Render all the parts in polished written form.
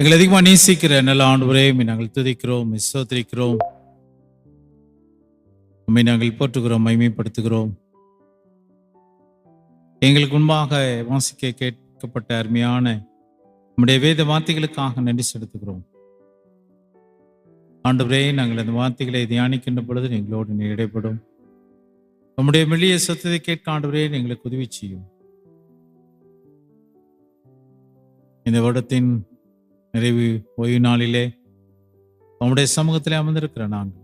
எங்களை அதிகமாக நேசிக்கிற நல்ல ஆண்டவரே, நாங்கள் துதிக்கிறோம், ஸ்தோத்திரிக்கிறோம், உம்மை நாங்கள் போற்றுகிறோம், மகிமைப்படுத்துகிறோம். எங்களுக்கு முன்பாக வாசிக்க கேட்கப்பட்ட அருமையான நம்முடைய வேத வார்த்தைகளுக்காக நன்றி செலுத்துகிறோம். ஆண்டவரே, நாங்கள் அந்த வார்த்தைகளை தியானிக்கின்ற பொழுது எங்களோடு நீர் இடைப்படும். நம்முடைய மெல்லிய சத்தத்தை கேட்க ஆண்டவரே எங்களுக்கு உதவி செய்யும். இந்த வருடத்தின் நிறைவு ஓய்வு நாளிலே நம்முடைய சமூகத்திலே அமர்ந்திருக்கிற நாங்கள்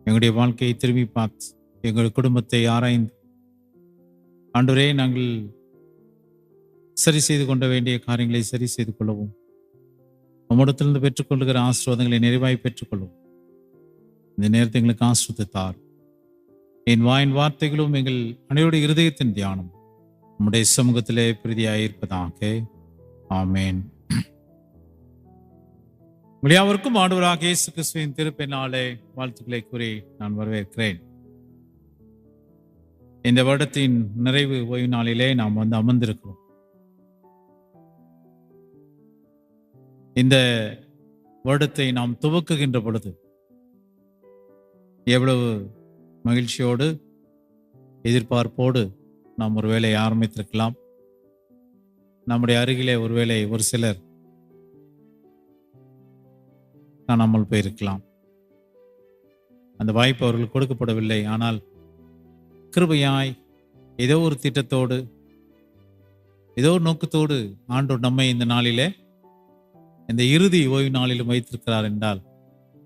எங்களுடைய வாழ்க்கையை திரும்பி பார்த்து எங்கள் குடும்பத்தை ஆராய்ந்து ஆண்டவரே நாங்கள் சரி செய்து கொள்ள வேண்டிய காரியங்களை சரி செய்து கொள்ளவும், நம்மிடத்திலிருந்து பெற்றுக்கொள்கிற ஆசீர்வாதங்களை நிறைவாய் பெற்றுக்கொள்ளவும் இந்த நேரத்தை எங்களுக்கு ஆசீர்வதித்தார். என் வாயின் வார்த்தைகளும் எங்கள் அனைவருடைய இருதயத்தின் தியானம் நம்முடைய சமூகத்திலே பிரதியாயிருப்பதாக. ஆமேன். யாவருக்கும் ஆண்டவராகிய இயேசு கிறிஸ்துவின் திருப்பெயராலே வாழ்த்துக்களை கூறி நான் வரவேற்கிறேன். இந்த வருடத்தின் நிறைவு ஓய்வு நாளிலே நாம் அமர்ந்திருக்கிறோம். இந்த வருடத்தை நாம் துவக்குகின்ற பொழுது எவ்வளவு மகிழ்ச்சியோடு எதிர்பார்ப்போடு நாம் ஒரு வேலையை ஆரம்பித்திருக்கலாம். நம்முடைய அருகிலே ஒருவேளை ஒரு சிலர் காணாமல் போயிருக்கலாம். அந்த வாய்ப்பு அவர்களுக்கு கொடுக்கப்படவில்லை. ஆனால் கிருபையாய் ஏதோ ஒரு திட்டத்தோடு ஏதோ ஒரு நோக்கத்தோடு ஆண்டவர் நம்மை இந்த நாளிலே இந்த இறுதி ஓய்வு நாளிலும் வைத்திருக்கிறார் என்றால்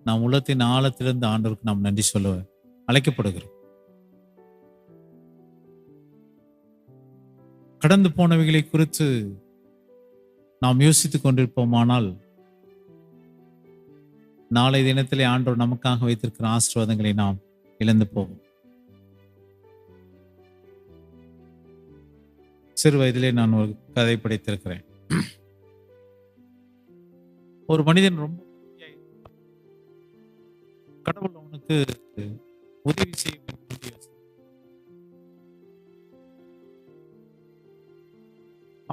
நாம் உள்ளத்தின் ஆழத்திலிருந்து ஆண்டவருக்கு நாம் நன்றி சொல்ல அழைக்கப்படுகிறோம். கடந்து போனவைகளை குறித்து நாம் யோசித்துக் கொண்டிருப்போமானால் நாளை தினத்திலே ஆண்டவர் நமக்காக வைத்திருக்கிற ஆசீர்வாதங்களை நாம் இழந்து போவோம். சிறு வயதிலே நான் ஒரு கதை படைத்திருக்கிறேன். ஒரு மனிதன் ரொம்ப கடவுள் அவனுக்கு உதவி செய்ய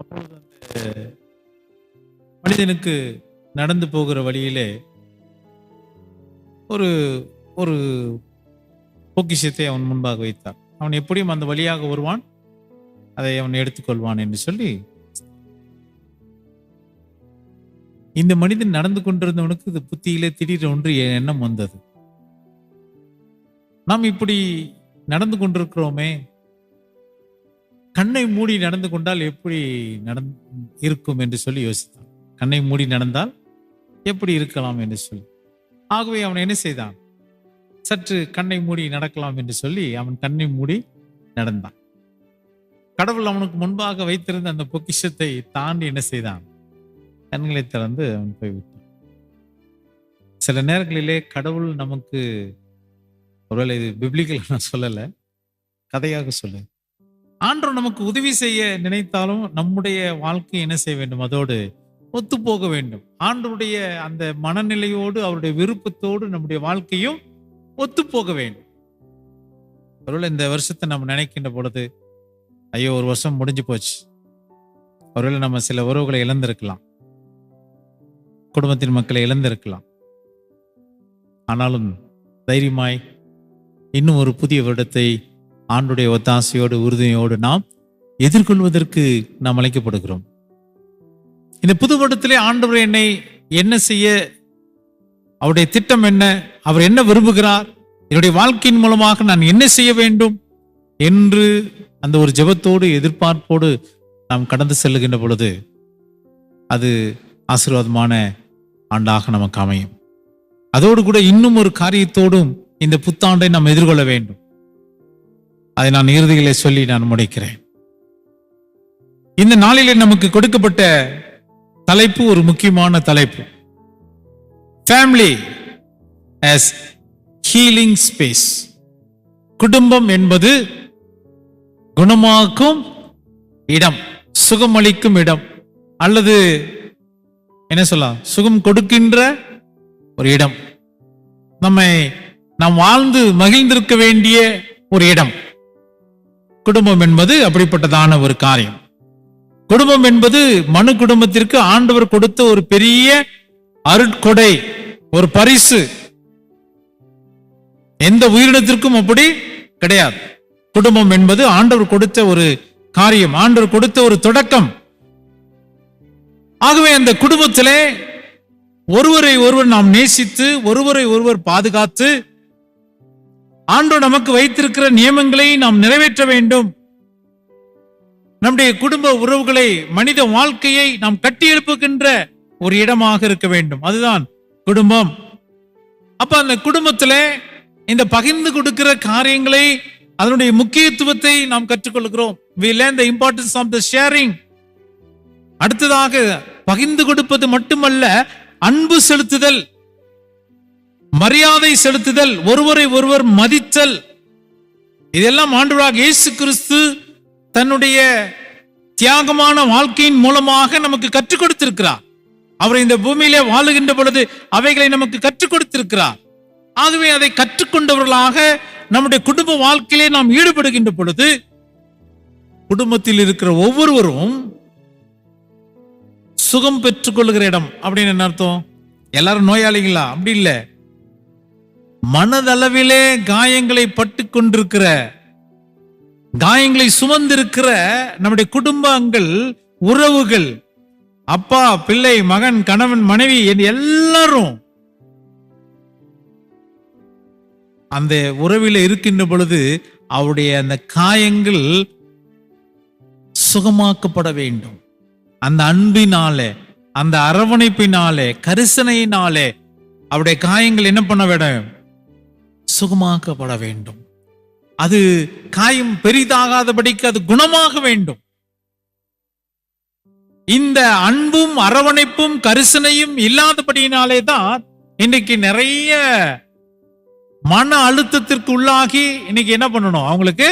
அப்பொழுது அந்த மனிதனுக்கு நடந்து போகிற வழியிலே ஒரு ஒரு பொக்கிஷத்தை அவன் முன்பாக வைத்தார். அவன் எப்படியும் அந்த வழியாக வருவான், அதை அவன் எடுத்துக்கொள்வான் என்று சொல்லி இந்த மனிதன் நடந்து கொண்டிருந்தவனுக்கு இது புத்தியிலே திடீர் ஒன்று எண்ணம் வந்தது. நாம் இப்படி நடந்து கொண்டிருக்கிறோமே, கண்ணை மூடி நடந்து கொண்டால் எப்படி இருக்கும் என்று சொல்லி யோசித்தான். கண்ணை மூடி நடந்தால் எப்படி இருக்கலாம் என்று சொல்லி, ஆகவே அவன் என்ன செய்தான், சற்று கண்ணை மூடி நடக்கலாம் என்று சொல்லி அவன் கண்ணை மூடி நடந்தான். கடவுள் அவனுக்கு முன்பாக வைத்திருந்த அந்த பொக்கிஷத்தை தாண்டி என்ன செய்தான், கண்களை திறந்து அவன் போய்விட்டான். சில நேரங்களிலே கடவுள் நமக்கு, ஒருவேளை இது பிப்ளிக்கல் நான் சொல்லல, கதையாக சொல்ல, ஆண்டவர் நமக்கு உதவி செய்ய நினைத்தாலும் நம்முடைய வாழ்க்கை என்ன செய்ய வேண்டும், அதோடு ஒத்து போக வேண்டும். ஆண்டவருடைய அந்த மனநிலையோடு அவருடைய விருப்பத்தோடு நம்முடைய வாழ்க்கையும் ஒத்து போக வேண்டும். ஒருவேளை இந்த வருஷத்தை நம்ம நினைக்கின்ற பொழுது, ஐயோ ஒரு வருஷம் முடிஞ்சு போச்சு, ஒருவேளை நம்ம சில உறவுகளை இழந்திருக்கலாம், குடும்பத்தின் மக்களை இழந்திருக்கலாம். ஆனாலும் தைரியமாய் இன்னும் ஒரு புதிய வருடத்தை ஆண்டுடைய ஒத்தாசையோடு உறுதியோடு நாம் எதிர்கொள்வதற்கு நாம் அழைக்கப்படுகிறோம். இந்த புது வருடத்திலே ஆண்டவர் என்னை என்ன செய்ய, அவருடைய திட்டம் என்ன, அவர் என்ன விரும்புகிறார், என்னுடைய வாழ்க்கையின் மூலமாக நான் என்ன செய்ய வேண்டும் என்று அந்த ஒரு ஜெபத்தோடு எதிர்பார்ப்போடு நாம் கடந்து செல்லுகின்ற பொழுது அது ஆசீர்வாதமான ஆண்டாக நமக்கு அமையும். அதோடு கூட இன்னும் ஒரு காரியத்தோடும் இந்த புத்தாண்டை நாம் எதிர்கொள்ள வேண்டும். அதை நான் இறுதியிலே சொல்லி நான் முடிக்கிறேன். இந்த நாளிலே நமக்கு கொடுக்கப்பட்ட தலைப்பு ஒரு முக்கியமான தலைப்பு, ஃபேமிலி ஆஸ் ஹீலிங் ஸ்பேஸ். குடும்பம் என்பது குணமாக்கும் இடம், சுகமளிக்கும் இடம், அல்லது என்ன சொல்லலாம், சுகம் கொடுக்கின்ற ஒரு இடம், நாம் வாழ்ந்து மகிழ்ந்திருக்க வேண்டிய ஒரு இடம். குடும்பம் என்பது அப்படிப்பட்டதான ஒரு காரியம். குடும்பம் என்பது மனு குடும்பத்திற்கு ஆண்டவர் கொடுத்த ஒரு பெரிய அருட்கொடை, ஒரு பரிசு. எந்த உயிரினத்திற்கும் அப்படி கிடையாது. குடும்பம் என்பது ஆண்டவர் கொடுத்த ஒரு காரியம், ஆண்டவர் கொடுத்த ஒரு தொடக்கம். ஆகவே அந்த குடும்பத்திலே ஒருவரை ஒருவர் நாம் நேசித்து, ஒருவரை ஒருவர் பாதுகாத்து, ஆண்டவர் நமக்கு வைத்திருக்கிற நியமங்களை நாம் நிறைவேற்ற வேண்டும். நம்முடைய குடும்ப உறவுகளை, மனித வாழ்க்கையை நாம் கட்டி எழுப்புகின்ற ஒரு இடமாக இருக்க வேண்டும். அதுதான் குடும்பம். அப்ப அந்த குடும்பத்துல இந்த பகிர்ந்து கொடுக்கிற காரியங்களை, அதனுடைய முக்கியத்துவத்தை நாம் கற்றுக்கொள்கிறோம். We learn the importance of the sharing. அடுத்ததாக பகிர்ந்து கொடுப்பது மட்டுமல்ல, அன்பு செலுத்துதல், மரியாதை செலுத்துதல், ஒருவரை ஒருவர் மதித்தல். இதெல்லாம் ஆண்டவராகிய இயேசு கிறிஸ்து தன்னுடைய தியாகமான வாழ்க்கையின் மூலமாக நமக்கு கற்றுக் கொடுத்திருக்கிறார். அவர் இந்த பூமியிலே வாழுகின்ற பொழுது அவைகளை நமக்கு கற்றுக் கொடுத்திருக்கிறார். ஆகவே அதை கற்றுக்கொண்டவர்களாக நம்முடைய குடும்ப வாழ்க்கையிலே நாம் ஈடுபடுகின்ற பொழுது, குடும்பத்தில் இருக்கிற ஒவ்வொருவரும் சுகம் பெற்றுக் கொள்ளுகிற இடம். அப்படின்னு என்ன அர்த்தம்? எல்லாரும் நோயாளிகளா? அப்படி இல்ல. மனதளவிலே காயங்களை பட்டு கொண்டிருக்கிற, காயங்களை சுமந்திருக்கிற நம்முடைய குடும்பங்கள், உறவுகள், அப்பா பிள்ளை, மகன், கணவன், மனைவி, எல்லாரும் அந்த உறவில இருக்கின்ற பொழுது அவருடைய அந்த காயங்கள் சுகமாக்கப்பட வேண்டும். அந்த அன்பினாலே, அந்த அரவணைப்பினாலே, கரிசனையினாலே அவருடைய காயங்கள் என்ன பண்ண வேண்டும்? சுகமாக்கப்பட வேண்டும். அது காயம் பெரிதாகாதபடிக்கு அது குணமாக வேண்டும். இந்த அன்பும் அரவணைப்பும் கரிசனையும் இல்லாதபடியினாலே தான் இன்னைக்கு நிறைய மன அழுத்தத்திற்கு உள்ளாகி இன்னைக்கு என்ன பண்ணணும்? அவங்களுக்கு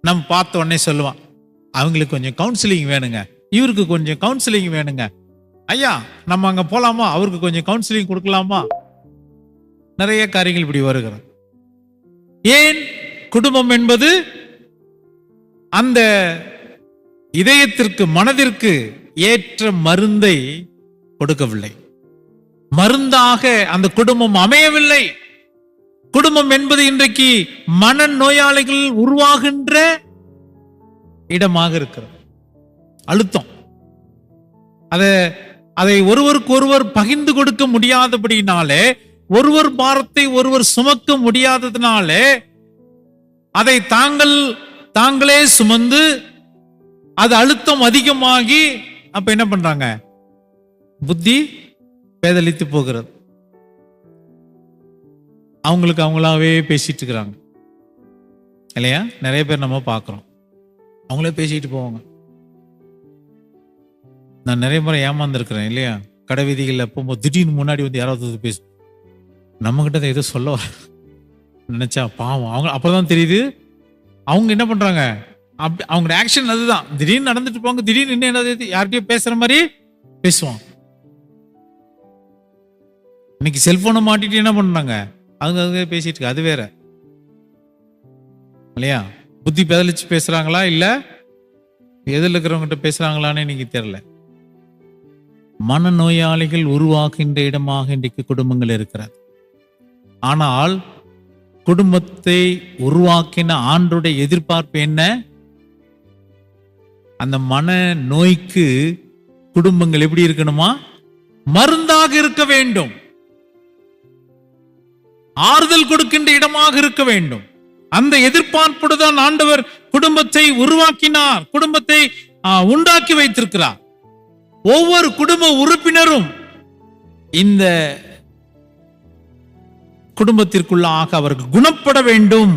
நம்ம பார்த்த உடனே சொல்லுவான், அவங்களுக்கு கொஞ்சம் கவுன்சிலிங் வேணுங்க, இவருக்கு கொஞ்சம் கவுன்சிலிங் வேணுங்க, ஐயா நம்ம அங்க போலாமா, அவருக்கு கொஞ்சம் கவுன்சிலிங் கொடுக்கலாமா? நிறைய காரியங்கள் இப்படி வருகிறது. ஏன்? குடும்பம் என்பது அந்த இதயத்திற்கு, மனதிற்கு ஏற்ற மருந்தை கொடுக்கவில்லை. மருந்தாக அந்த குடும்பம் அமையவில்லை. குடும்பம் என்பது இன்றைக்கு மன நோயாளிகள் உருவாகின்ற இடமாக இருக்கிறது. அழுத்தம், அதை ஒருவருக்கு ஒருவர் பகிர்ந்து கொடுக்க முடியாதபடினாலே, ஒருவர் பாரத்தை ஒருவர் சுமக்க முடியாததுனாலே, அதை தாங்களே சுமந்து அது அழுத்தம் அதிகமாகி அப்ப என்ன பண்றாங்க? புத்தி பேதலித்து போகிறது. அவங்களுக்கு அவங்களாவே பேசிட்டு இருக்கிறாங்க இல்லையா? நிறைய பேர் நம்ம பார்க்கிறோம், அவங்களே பேசிட்டு போவாங்க. நான் நிறைய முறை ஏமாந்துருக்கிறேன் இல்லையா? கடை வீதிகளில் போகும்போது திடீர்னு முன்னாடி வந்து யாராவது பேசும், நம்ம கிட்ட ஏதோ சொல்ல நினைச்சா பாவம். அவங்க அப்பதான் தெரியுது அவங்க என்ன பண்றாங்க. அப்படி அவங்களோட ஆக்ஷன் அதுதான். திடீர்னு நடந்துட்டு போவாங்க, திடீர்னு இன்னும் என்ன யார்கிட்டயும் பேசுற மாதிரி பேசுவாங்க. இன்னைக்கு செல்போனை மாட்டிட்டு என்ன பண்றாங்க? அவங்க பேசிட்டு இருக்கு, அது வேற இல்லையா? புத்தி பேதலிச்சு பேசுறாங்களா இல்ல எதில் இருக்கிறவங்கிட்ட பேசுறாங்களான்னு இன்னைக்கு தெரியல. மனநோயாளிகள் உருவாகின்ற இடமாக இன்றைக்கு குடும்பங்கள் இருக்கிறது. ஆனால் குடும்பத்தை உருவாக்கின ஆண்டோடைய எதிர்பார்ப்பு என்ன? அந்த மன நோய்க்கு குடும்பங்கள் எப்படி இருக்கணுமா? மருந்தாக இருக்க வேண்டும், ஆறுதல் கொடுக்கின்ற இடமாக இருக்க வேண்டும். அந்த எதிர்பார்ப்போடு தான் ஆண்டவர் குடும்பத்தை உருவாக்கினார், குடும்பத்தை உண்டாக்கி வைத்திருக்கிறார். ஒவ்வொரு குடும்ப உறுப்பினரும் இந்த குடும்பத்திற்குள்ளாக அவருக்கு குணப்பட வேண்டும்.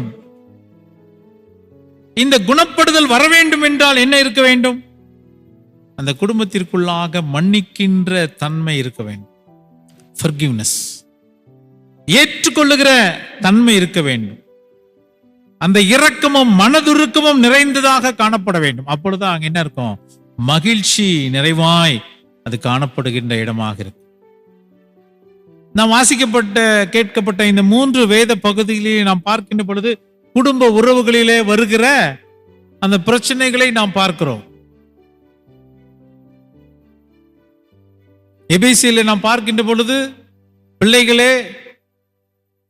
இந்த குணப்படுதல் வர வேண்டும் என்றால் என்ன இருக்க வேண்டும்? அந்த குடும்பத்திற்குள்ளாக மன்னிக்கின்ற தன்மை இருக்க வேண்டும். Forgiveness. ஏற்றுக்கொள்ளுகிற தன்மை இருக்க வேண்டும். அந்த இரக்கமும் மனதுருக்கமும் நிறைந்ததாக காணப்பட வேண்டும். அப்பொழுது அங்க என்ன இருக்கும்? மகிழ்ச்சி நிறைவாய் அது காணப்படுகின்ற இடமாக இருக்கு. நாம் கேட்கப்பட்ட இந்த 3 வேத பகுதிகளிலே நாம் பார்க்கின்ற பொழுது குடும்ப உறவுகளிலே வருகிற அந்த பிரச்சனைகளை நாம் பார்க்கிறோம். எபேசியிலே நாம் பார்க்கின்ற பொழுது பிள்ளைகளே,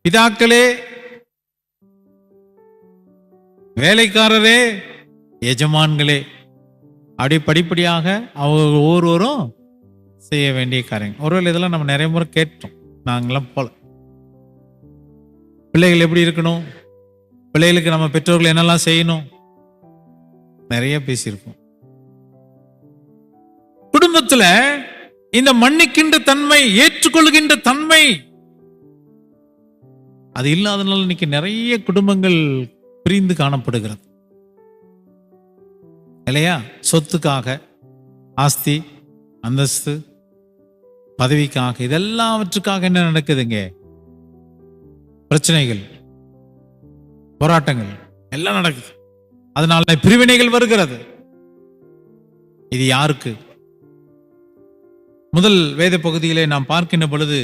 பிதாக்களே, வேலைக்காரரே, எஜமான்களே, அப்படி படிப்படியாக அவங்க ஒவ்வொருவரும் செய்ய வேண்டிய காரியங்கள். ஒருவேளை இதெல்லாம் நம்ம நிறைய முறை கேட்டோம். நாங்களாம் போல பிள்ளைகள் எப்படி இருக்கணும், பிள்ளைகளுக்கு நம்ம பெற்றோர்கள் என்னெல்லாம் செய்யணும், நிறைய பேசியிருக்கோம். குடும்பத்துல இந்த மன்னிக்கின்ற தன்மை, ஏற்றுக்கொள்கின்ற தன்மை அது இல்லாதனால இன்னைக்கு நிறைய குடும்பங்கள் பிரிந்து காணப்படுகிறது இல்லையா? சொத்துக்காக, ஆஸ்தி, அந்தஸ்து, பதவிக்காக, இதெல்லாவற்றுக்காக என்ன நடக்குதுங்க? பிரச்சனைகள், போராட்டங்கள் எல்லாம் நடக்குது. அதனால பிரிவினைகள் வருகிறது. இது யாருக்கு? முதல் வேத பகுதியிலே நாம் பார்க்கின்ற பொழுது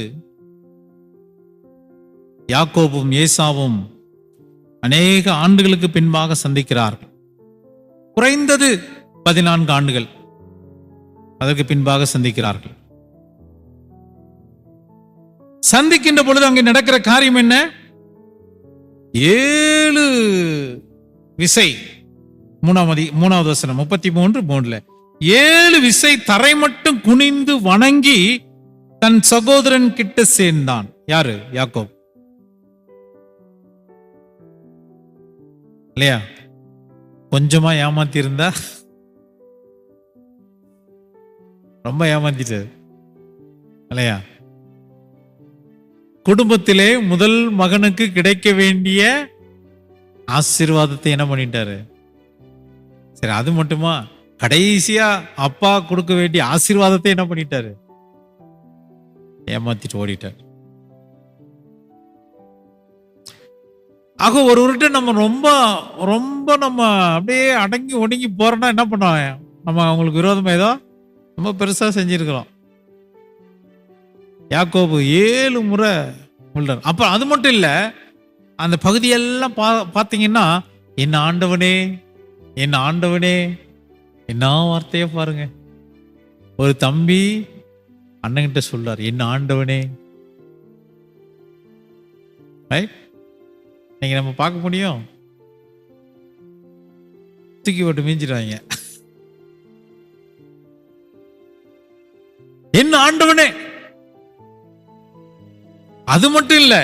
யாக்கோபும் ஏசாவும் அநேக ஆண்டுகளுக்கு பின்பாக சந்திக்கிறார்கள். குறைந்தது 14 ஆண்டுகள் அதற்கு பின்பாக சந்திக்கிறார்கள். சந்திக்கின்ற பொழுது அங்கே நடக்கிற காரியம் என்ன? 7 விசை, 3வது வசனம் 33:3 7 விசை தரை மட்டும் குனிந்து வணங்கி தன் சகோதரன் கிட்ட சேர்ந்தான். யாரு? யாக்கோப் இல்லையா? கொஞ்சமா ஏமாத்தி இருந்தா ரொம்ப ஏமாத்திட்டாரு இல்லையா? குடும்பத்திலே முதல் மகனுக்கு கிடைக்க வேண்டிய ஆசீர்வாதத்தை என்ன பண்ணிட்டாரு? சரி, அது மட்டுமா? கடைசியா அப்பா கொடுக்க வேண்டிய ஆசீர்வாதத்தை என்ன பண்ணிட்டாரு? ஏமாத்திட்டு ஓடிட்டார். ஆக ஒருவர்கிட்ட நம்ம ரொம்ப ரொம்ப நம்ம அப்படியே அடங்கி ஒடுங்கி போறோம்னா என்ன பண்ணுவோம்? நம்ம அவங்களுக்கு விரோதமா ஏதோ ரொம்ப பெருசா செஞ்சிருக்கிறோம். யாக்கோபு 7 முறை உள்ளார். அப்ப அது மட்டும் இல்ல, அந்த பகுதியெல்லாம் பாத்தீங்கன்னா, என் ஆண்டவனே, என் ஆண்டவனே, என்ன வார்த்தைய பாருங்க. ஒரு தம்பி அண்ணன்கிட்ட சொல்றார், என் ஆண்டவனே. நீங்க நம்ம பார்க்க முடியும், தூக்கி போட்டு மீஞ்சிடுவாங்க. என் ஆண்டவனே. அது மட்டும் இல்ல,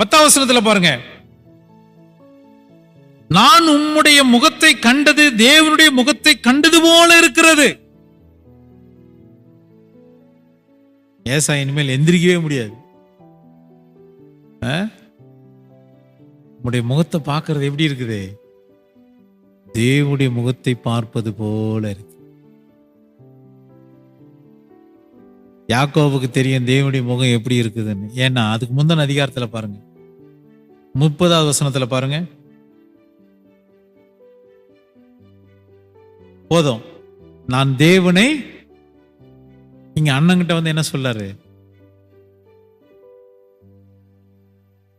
10வது வசனத்துல பாருங்க, நான் உம்முடைய முகத்தை கண்டது தேவனுடைய முகத்தை கண்டது போல இருக்கிறது. ஏசா இனிமேல் எந்திரிக்கவே முடியாது. உம்முடைய முகத்தை பார்க்கிறது எப்படி இருக்குது? தேவனுடைய முகத்தை பார்ப்பது போல இருக்கு. யாக்கோபுக்கு தெரியும் தேவனுடைய முகம் எப்படி இருக்குதுன்னு. ஏன்னா அதுக்கு முந்தின அதிகாரத்துல பாருங்க, 30வது வசனத்துல பாருங்க, போதும் நான் தேவனை, இங்க அண்ணங்கிட்ட வந்து என்ன சொல்லாரு?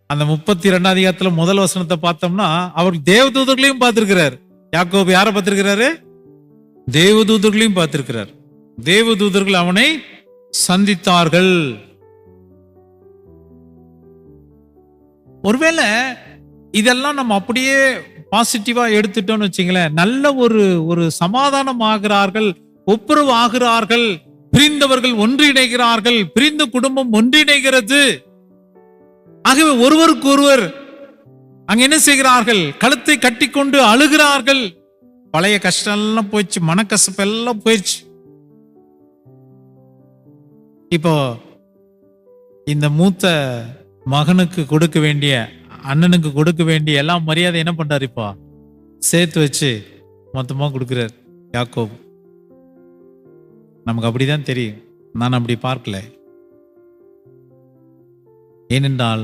அந்த 32வது அதிகாரத்துல முதல் வசனத்தை பார்த்தோம்னா, அவர் தேவதூதர்களையும் பார்த்திருக்கிறார். யாக்கோபு யாரை பார்த்திருக்கிறாரு? தேவதூதர்களையும் பார்த்திருக்கிறார். தேவதூதர்கள் அவனை சந்தித்தார்கள். ஒருவேளை இதெல்லாம் நம்ம அப்படியே பாசிட்டிவா எடுத்துட்டோம்னு வச்சுங்களேன், நல்ல ஒரு சமாதானம் ஆகிறார்கள், ஒப்புரவு ஆகிறார்கள், பிரிந்தவர்கள் ஒன்றிணைகிறார்கள், பிரிந்த குடும்பம் ஒன்றிணைகிறது. ஆகவே ஒருவருக்கு ஒருவர் அங்க என்ன செய்கிறார்கள்? கழுத்தை கட்டிக்கொண்டு அழுகிறார்கள். பழைய கஷ்டம் எல்லாம் போயிடுச்சு, மனக்கசப்பு எல்லாம் போயிடுச்சு. இப்போ இந்த மூத்த மகனுக்கு கொடுக்க வேண்டிய, அண்ணனுக்கு கொடுக்க வேண்டிய எல்லா மரியாதை என்ன பண்றாரு? இப்போ சேர்த்து வச்சு மொத்தமா கொடுக்கிறார் யாக்கோபு. நமக்கு அப்படிதான் தெரியும், நான் அப்படி பார்க்கல. ஏனென்றால்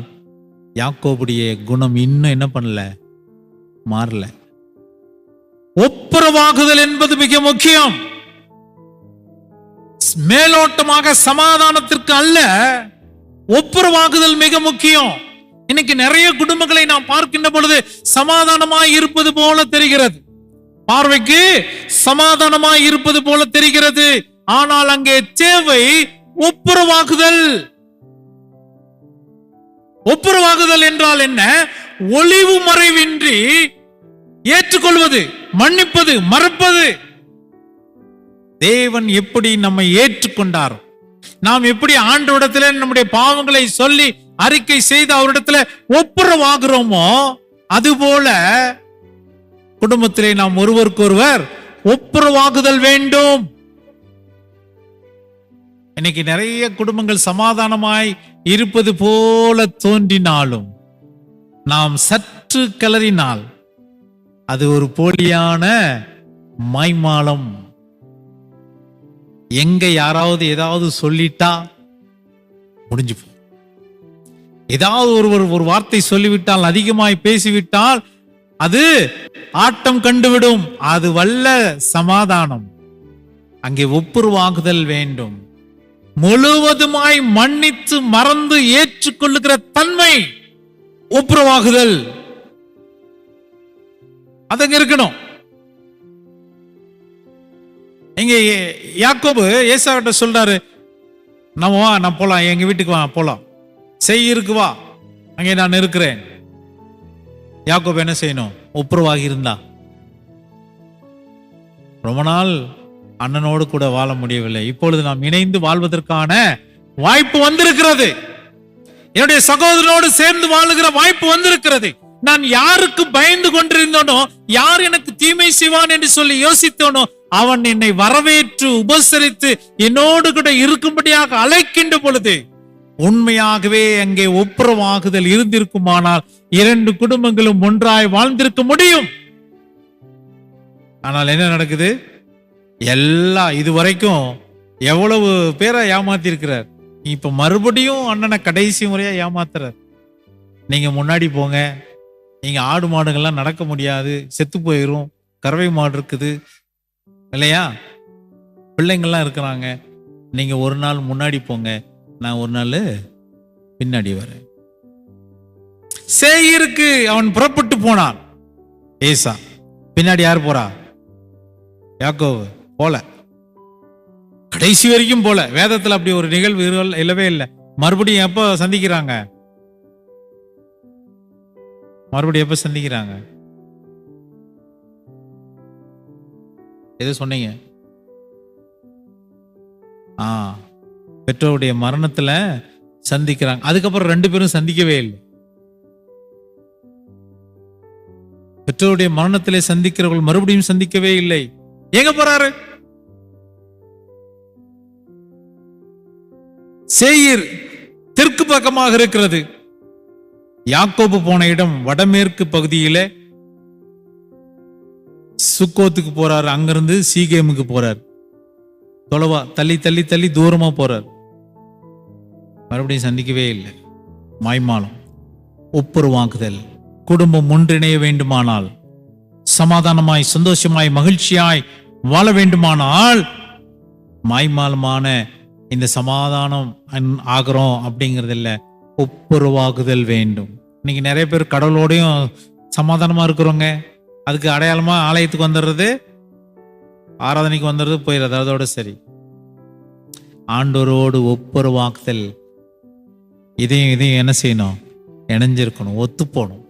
யாக்கோபுடைய குணம் இன்னும் என்ன பண்ணல, மாறல. ஒப்புரவாகுதல் என்பது மிக முக்கியம். மேலோட்டமாக சமாதானத்திற்கு அல்ல, ஒப்புரவாகுதல் மிக முக்கியம். இன்னைக்கு நிறைய குடும்பங்களை நாம் பார்க்கின்ற பொழுது சமாதானமாய் இருப்பது போல தெரிகிறது, பார்வைக்கு சமாதானமாய் இருப்பது போல தெரிகிறது. ஆனால் அங்கே தேவை ஒப்புரவாகுதல். ஒப்புரவாகுதல் என்றால் என்ன? ஒளிவு மறைவின்றி ஏற்றுக்கொள்வது, மன்னிப்பது, மறப்பது. தேவன் எப்படி நம்மை ஏற்றுக்கொண்டார், நாம் எப்படி ஆண்டவரிடத்துல நம்முடைய பாவங்களை சொல்லி அறிக்கை செய்து அவரிடத்துல ஒப்புரவாகிறோமோ, அதுபோல குடும்பத்திலே நாம் ஒருவருக்கொருவர் ஒப்புரவாகுதல் வேண்டும். இன்னைக்கு நிறைய குடும்பங்கள் சமாதானமாய் இருப்பது போல தோன்றினாலும் நாம் சற்று கிளறினால் அது ஒரு போலியான மாய்மாலம். எங்க யாராவது ஏதாவது சொல்லிட்டா முடிஞ்சு போ, ஏதாவது ஒரு வார்த்தை சொல்லிவிட்டால், அதிகமாய் பேசிவிட்டால் அது ஆட்டம் கண்டுவிடும். அது வல்ல சமாதானம். அங்கே ஒப்புரவாகுதல் வேண்டும். முழுவதுமாய் மன்னித்து மறந்து ஏற்றுக்கொள்ளுகிற தன்மை ஒப்புரவாகுதல், அதுங்க இருக்கணும். இங்க யாக்கோபு ஏசாவிட்ட சொல்றாரு, நான் போலாம், எங்க வீட்டுக்கு வா, போலாம், செய்யிருக்கு வா, அங்கே நான் இருக்கிறேன். யாக்கோபு என்ன செய்யணும்? ஒப்புரவாகி இருந்தா. ரொம்ப நாள் அண்ணனோடு கூட வாழ முடியவில்லை, இப்பொழுது நாம் இணைந்து வாழ்வதற்கான வாய்ப்பு வந்திருக்கிறது. என்னுடைய சகோதரனோடு சேர்ந்து வாழுகிற வாய்ப்பு வந்திருக்கிறது. நான் யாருக்கு பயந்து கொண்டிருந்தோனோ, யார் எனக்கு தீமை செய்வான் என்று சொல்லி யோசித்தோனோ, அவன் என்னை வரவேற்று உபசரித்து என்னோடு கூட இருக்கும்படியாக அழைக்கின்ற பொழுது உண்மையாகவே அங்கே ஒப்புரவாகுதல் இருந்திருக்குமானால் 2 குடும்பங்களும் ஒன்றாய் வாழ்ந்திருக்க முடியும். ஆனால் என்ன நடக்குது? எல்லாம் இதுவரைக்கும் எவ்வளவு பேரை ஏமாத்தி இருக்கிறார், இப்ப மறுபடியும் அண்ணனை கடைசி முறையா ஏமாத்துறார். நீங்க முன்னாடி போங்க, நீங்க ஆடு மாடுகள்லாம் நடக்க முடியாது, செத்து போயிரும், கறவை மாடு இருக்குது இல்லையா, பிள்ளைங்கள்லாம் இருக்கிறாங்க, நீங்க ஒரு நாள் முன்னாடி போங்க, நான் ஒரு நாள் பின்னாடி வரேன். சேயிருக்கு அவன் புறப்பட்டு போனான். ஏசா பின்னாடி யார் போறா? யாக்கோபு போல, கடைசி வரைக்கும் போல. வேதத்துல அப்படி ஒரு நிகழ்வு இல்லவே இல்லை. மறுபடியும் எப்ப சந்திக்கிறாங்க? மறுபடியும் எப்ப சந்திக்கிறாங்க? எது சொன்னீங்க? பெற்றோருடைய மரணத்துல சந்திக்கிறாங்க. அதுக்கப்புறம் 2 பேரும் சந்திக்கவே இல்லை. பெற்றோருடைய மரணத்திலே சந்திக்கிறவர்கள் மறுபடியும் சந்திக்கவே இல்லை. எங்க போறாரு? சேயீர் தெற்கு பக்கமாக இருக்கிறது. யாக்கோபு போன இடம் வடமேற்கு பகுதியில சுக்கோத்துக்கு போறாரு, அங்கிருந்து சீகேமுக்கு போறார். தொலைவா தள்ளி தள்ளி தள்ளி தூரமா போறார். மறுபடியும் சந்திக்கவே இல்லை. மாய்மாலம், ஒப்புரவாக்குதல். குடும்பம் ஒன்றிணைய வேண்டுமானால், சமாதானமாய் சந்தோஷமாய் மகிழ்ச்சியாய் வாழ வேண்டுமானால், மாய்மாலமான இந்த சமாதானம் ஆகிறோம் அப்படிங்கிறது இல்ல, ஒப்புரவாகுதல் வேண்டும். இன்னைக்கு நிறைய பேர் கடவுளோடையும் சமாதானமா இருக்கிறோங்க, அதுக்கு அடையாளமா ஆலயத்துக்கு வந்துடுறது, ஆராதனைக்கு வந்துடுறது, போயிடுறது, அதோட சரி. ஆண்டவரோடு ஒப்புரவாக்குதல், இதையும் என்ன செய்யணும்? இணைஞ்சிருக்கணும், ஒத்து போகணும்.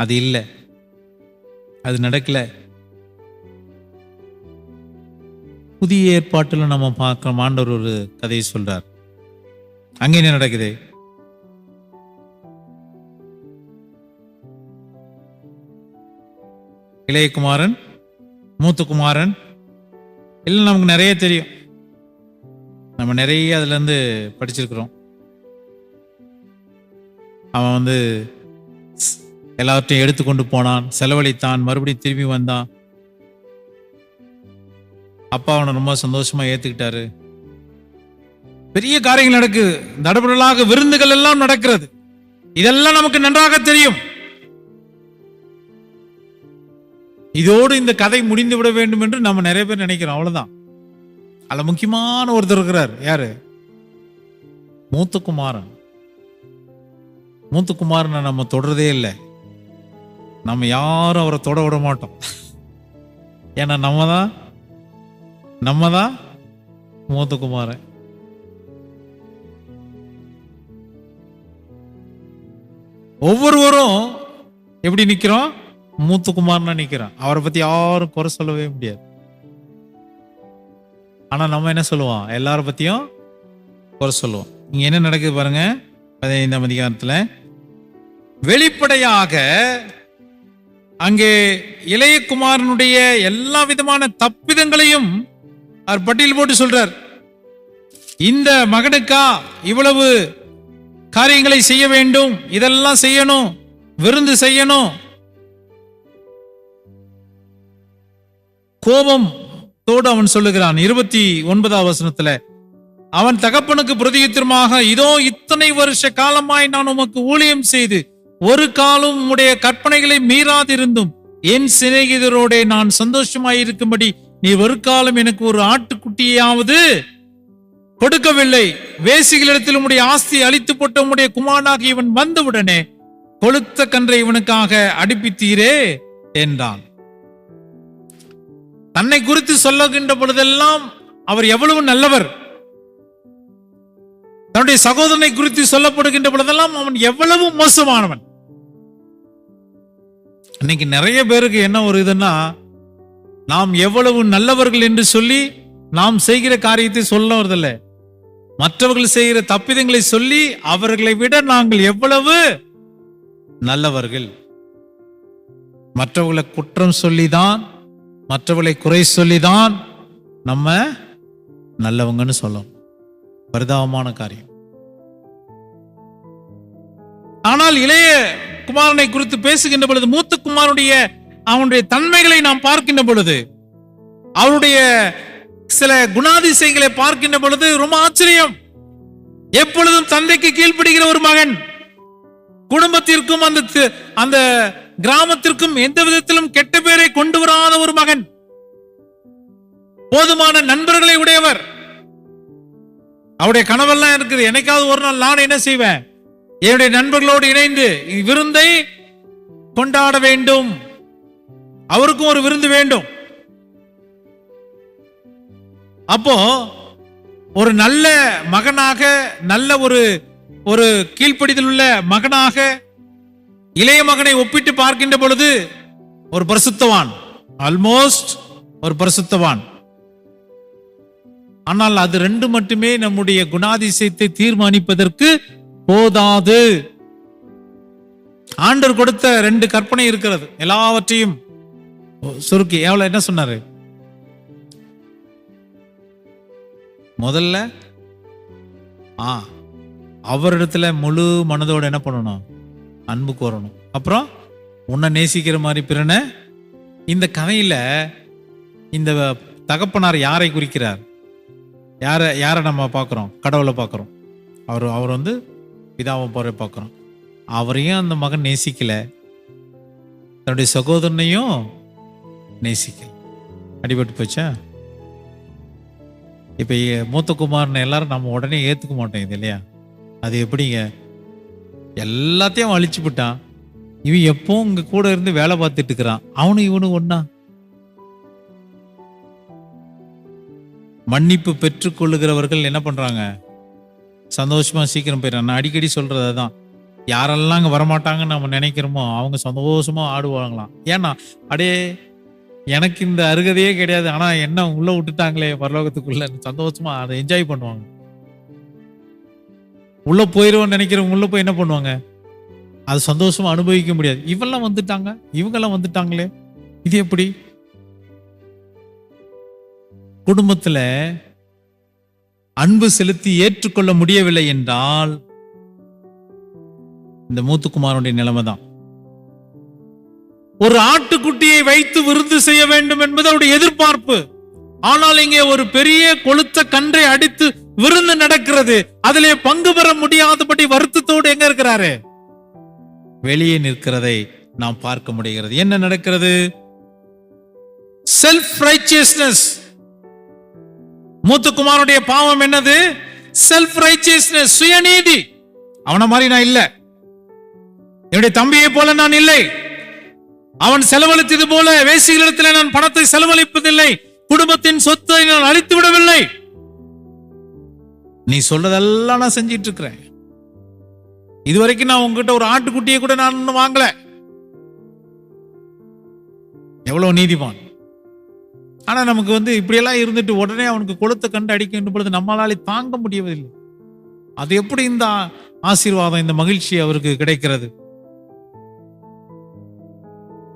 அது இல்லை, அது நடக்கல. புதிய ஏற்பாட்டில் நம்ம பார்க்க ஆண்டவர் ஒரு கதையை சொல்றார். அங்க என்ன நடக்குது? இளைய குமாரன், மூத்த குமாரன், இல்லை நமக்கு நிறைய தெரியும், நம்ம நிறைய அதுல இருந்து படிச்சிருக்கிறோம். அவன் எல்லாத்தையும் எடுத்துக்கொண்டு போனான், செலவழித்தான், மறுபடியும் திரும்பி வந்தான். அப்பா அவனை ரொம்ப சந்தோஷமா ஏத்துக்கிட்டாரு. பெரிய காரியங்கள் நடக்குது, தடபுடலாக விருந்துகள் எல்லாம் நடக்கிறது. இதெல்லாம் நமக்கு நன்றாக தெரியும். இதோடு இந்த கதை முடிந்து விட வேண்டும் என்று நம்ம நிறைய பேர் நினைக்கிறோம். அவ்வளவுதான். அதுல முக்கியமான ஒருத்தர் இருக்கிறார். யாரு? மூத்த குமாரன். மூத்த குமாரனை நம்ம தொடர்றதே இல்லை. நம்ம யாரும் அவரை தொட விட மாட்டோம். ஏன்னா நம்ம தான் மூத்த குமாரன். ஒவ்வொருவரும் எப்படி நிக்கிறோம்? மூத்த குமாரனா நிக்கிறோம். அவரை பத்தி யாரும் குறை சொல்லவே முடியாது. ஆனா நம்ம என்ன சொல்லுவோம்? எல்லாரும் பத்தியும் குறை சொல்லுவோம். இங்க என்ன நடக்குது பாருங்க. 15ஆம் அதிகாரத்துல வெளிப்படையாக அங்கே இளைய குமாரனுடைய எல்லா விதமான தப்பிதங்களையும் அவர் பட்டியல் போட்டு சொல்றார். இந்த மகனுக்கா இவ்வளவு காரியங்களை செய்ய வேண்டும், இதெல்லாம் செய்யணும், விருந்து செய்யணும். கோபத்தோடு அவன் சொல்லுகிறான். 29ஆம் வசனத்துல அவன் தகப்பனுக்கு பிரதியுத்தரமாக, இதோ இத்தனை வருஷ காலமாய் நான் உமக்கு ஊழியம் செய்து ஒரு காலம் உம்முடைய கற்பனைகளை மீறாதிருந்தும் என் சிநேகிதரோட நான் சந்தோஷமாய் இருக்கும்படி நீ ஒரு காலம் எனக்கு ஒரு ஆட்டுக்குட்டியாவது கொடுக்கவில்லை. வேசிகளிடத்தில் உம்முடைய ஆஸ்தி அழித்து போட்ட உம்முடைய குமாரனாக இவன் வந்தவுடனே கொளுத்த கன்றை இவனுக்காக அடிப்பித்தீரே என்றான். தன்னை குறித்து சொல்லுகின்ற பொழுதெல்லாம் அவர் எவ்வளவு நல்லவர், தன்னுடைய சகோதரனை குறித்து சொல்லப்படுகின்ற பொழுதெல்லாம் அவன் எவ்வளவு மோசமானவன். இன்னைக்கு நிறைய பேருக்கு என்ன ஒரு இதுன்னா, நாம் எவ்வளவு நல்லவர்கள் என்று சொல்லி நாம் செய்கிற காரியத்தை சொல்ல வருதில்லை, மற்றவர்கள் செய்கிற தப்பிதங்களை சொல்லி அவர்களை விட நாங்கள் எவ்வளவு நல்லவர்கள், மற்றவர்களை குற்றம் சொல்லிதான், மற்றவர்களை குறை சொல்லிதான் நம்ம நல்லவங்கன்னு சொல்லணும். பரிதாபமான காரியம். ஆனால் இளைய குமாரனை குறித்து பேசுகின்ற பொழுது, மூத்த குமாரனுடைய அவனுடைய தன்மைகளை நாம் பார்க்கின்ற பொழுது, அவருடைய சில குணாதிசயங்களை பார்க்கின்ற பொழுது ரொம்ப ஆச்சரியம். எப்பொழுதும் தந்தைக்கு கீழ்ப்படுகிற ஒரு மகன், குடும்பத்திற்கும் அந்த கிராமத்திற்கும் எந்த விதத்திலும் கெட்ட பேரை கொண்டு வராத ஒரு மகன், போதுமான நண்பர்களை உடையவர். அவருடைய கனவெல்லாம் இருக்குது, என்னைக்காவது ஒரு நாள் நான் என்ன செய்வேன், என்னுடைய நண்பர்களோடு இணைந்து விருந்தை கொண்டாட வேண்டும், அவருக்கும் ஒரு விருந்து வேண்டும். அப்போ ஒரு நல்ல மகனாக, நல்ல ஒரு கீழ்ப்படிதல் உள்ள மகனாக இளைய மகனை ஒப்பிட்டு பார்க்கின்ற பொழுது ஒரு பரிசுத்தவான், ஆல்மோஸ்ட் ஒரு பரிசுத்தவான். ஆனால் அது ரெண்டு மட்டுமே நம்முடைய குணாதிசயத்தை தீர்மானிப்பதற்கு போதாது. ஆண்டவர் கொடுத்த 2 கற்பனை இருக்கிறது. எல்லாவற்றையும் சுருக்கி எவ்வளவு என்ன சொன்னாரு? முதல்ல அவரிடத்துல முழு மனதோட என்ன பண்ணணும்? அன்பு கோரணும். அப்புறம் உன்னை நேசிக்கிற மாதிரி பிறனை. இந்த கதையில இந்த தகப்பனார் யாரை குறிக்கிறார்? யாரை நம்ம பார்க்கிறோம்? கடவுளை பார்க்கிறோம். அவர் வந்து பிதாவை போற பார்க்கிறோம். அவரையும் அந்த மகன் நேசிக்கல, தன்னுடைய சகோதரனையும் நேசிக்கல. அடிபட்டு போச்சா? இப்ப மூத்த குமாரனை எல்லாரும் நம்ம உடனே ஏத்துக்க மாட்டோம் இது இல்லையா? அது எப்படிங்க? எல்லாத்தையும் அழிச்சு விட்டான். இவன் எப்போ உங்க கூட இருந்து வேலை பார்த்துட்டு இருக்கிறான். அவனு இவனு ஒன்னா. மன்னிப்பு பெற்றுக் கொள்ளுகிறவர்கள் என்ன பண்றாங்க? சந்தோஷமா சீக்கிரம் போயிடறாங்க. நான் அடிக்கடி சொல்றது அதுதான். யாரெல்லாம் அங்க வரமாட்டாங்கன்னு நம்ம நினைக்கிறோமோ அவங்க சந்தோஷமா ஆடுவாங்களாம். ஏன்னா அடே எனக்கு இந்த அருகதையே கிடையாது, ஆனா என்ன உள்ள விட்டுட்டாங்களே பரலோகத்துக்குள்ள, சந்தோஷமா அதை என்ஜாய் பண்ணுவாங்க. உள்ள போயிருவோம் நினைக்கிறவங்க உள்ள போய் என்ன பண்ணுவாங்க? அது சந்தோஷமா அனுபவிக்க முடியாது. இவெல்லாம் வந்துட்டாங்க, இவங்கெல்லாம் வந்துட்டாங்களே, இது எப்படி? குடும்பத்துல அன்பு செலுத்தி ஏற்றுக்கொள்ள முடியவில்லை என்றால் இந்த மூத்துக்குமாரனுடைய நிலைமை தான். ஒரு ஆட்டுக்குட்டியை வைத்து விருந்து செய்ய வேண்டும் என்பது அவருடைய எதிர்பார்ப்பு. ஆனால் இங்கே ஒரு பெரிய கொளுத்த கன்றை அடித்து விருந்து நடக்கிறது. அதிலே பங்கு பெற முடியாதபடி வருத்தத்தோடு எங்க இருக்கிறாரு? வெளியே நிற்கிறதை நாம் பார்க்க முடிகிறது. என்ன நடக்கிறது? Self righteousness. மூத்த குமாரனுடைய பாவம் என்னது? செல்ஃப் ரைச்சியஸ்னஸ், சுயநீதி. அவனை மாதிரி நான் இல்ல, என்னுடைய தம்பியை போல நான் இல்லை, அவன் செலவழித்தது போல வேசிகளிடத்தில் நான் பணத்தை செலவழிப்பதில்லை, குடும்பத்தின் சொத்தை நான் அழித்து விடவில்லை, நீ சொல்றதெல்லாம் நான் செஞ்சிட்டு இருக்கிறேன், இதுவரைக்கும் நான் உங்ககிட்ட ஒரு ஆட்டுக்குட்டியை கூட நான் இன்னும் வாங்கல. எவ்வளவு நீதிமான். ஆனா நமக்கு இப்படியெல்லாம் இருந்துட்டு உடனே அவனுக்கு கொளுத்த கண்டு அடிக்கின்ற பொழுது நம்மளாலே தாங்க முடியவில்லை. அது எப்படி இந்த ஆசீர்வாதம், இந்த மகிழ்ச்சி அவருக்கு கிடைக்கிறது?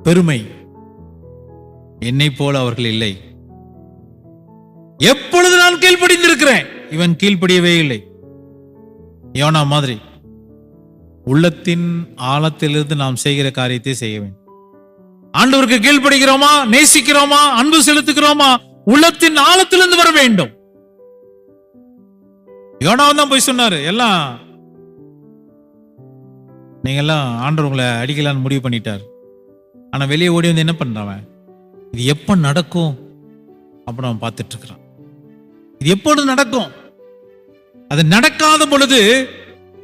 பெருமை. என்னை போல அவர்கள் இல்லை. எப்பொழுது நான் கீழ்ப்படிந்திருக்கிறேன், இவன் கீழ்ப்படியவே இல்லை. யோனா மாதிரி உள்ளத்தின் ஆழத்திலிருந்து நாம் செய்கிற காரியத்தை செய்ய வேண்டும். ஆண்டவருக்கு கீழ்ப்படுகிறோமா, நேசிக்கிறோமா, அன்பு செலுத்துகிறோமா, உள்ளத்தின் ஆழத்திலிருந்து வர வேண்டும். யோனாவும் தான் போய் சொன்னாரு, எல்லாம் நீங்க எல்லாம் ஆண்டவர் உங்களை அடிக்கலான்னு முடிவு பண்ணிட்டார். ஆனா வெளியே ஓடி என்ன பண்றவன், இது எப்ப நடக்கும் அப்படின்னு அவன் பார்த்துட்டு இருக்கிறான். இது எப்பொழுது நடக்கும்? அது நடக்காத பொழுது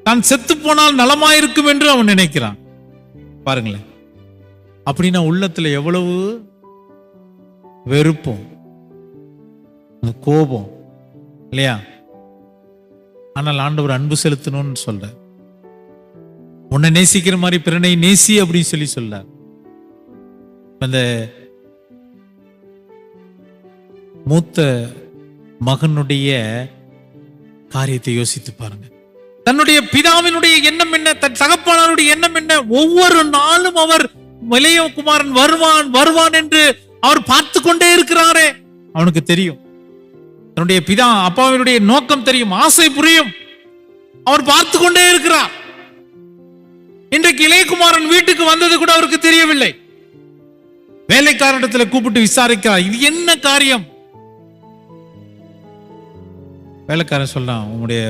தான் செத்து போனால் நலமாயிருக்கும் என்று அவன் நினைக்கிறான். பாருங்களேன், அப்படின்னா உள்ளத்துல எவ்வளவு வெறுப்போம், கோபம் இல்லையா? ஆனால் ஆண்டவர் அன்பு செலுத்தணும்னு சொல்ற, உன்னை நேசிக்கிற மாதிரி பிறனை நேசி அப்படின்னு சொல்லி சொல்ற. அந்த மூத்த மகனுடைய காரியத்தை யோசித்து பாருங்க. தன்னுடைய பிதாவினுடைய எண்ணம் என்ன, தன் தகப்பனாருடைய எண்ணம் என்ன? ஒவ்வொரு நாளும் அவர் இளைய குமாரன் வருவான் வருவான் என்று அவர் பார்த்து கொண்டே இருக்கிறாரே. அவனுக்கு தெரியும், தன்னுடைய பிதா அப்பாவினுடைய நோக்கம் தெரியும், ஆசை புரியும். அவர் பார்த்து கொண்டே இருக்கிறார். இன்றைக்கு இளையகுமாரன் வீட்டுக்கு வந்தது கூட அவருக்கு தெரியவில்லை. வேலைக்காரனிடத்தில் கூப்பிட்டு விசாரிக்கிறார், இது என்ன காரியம்? வேலைக்காரன் சொல்றான், உங்களுடைய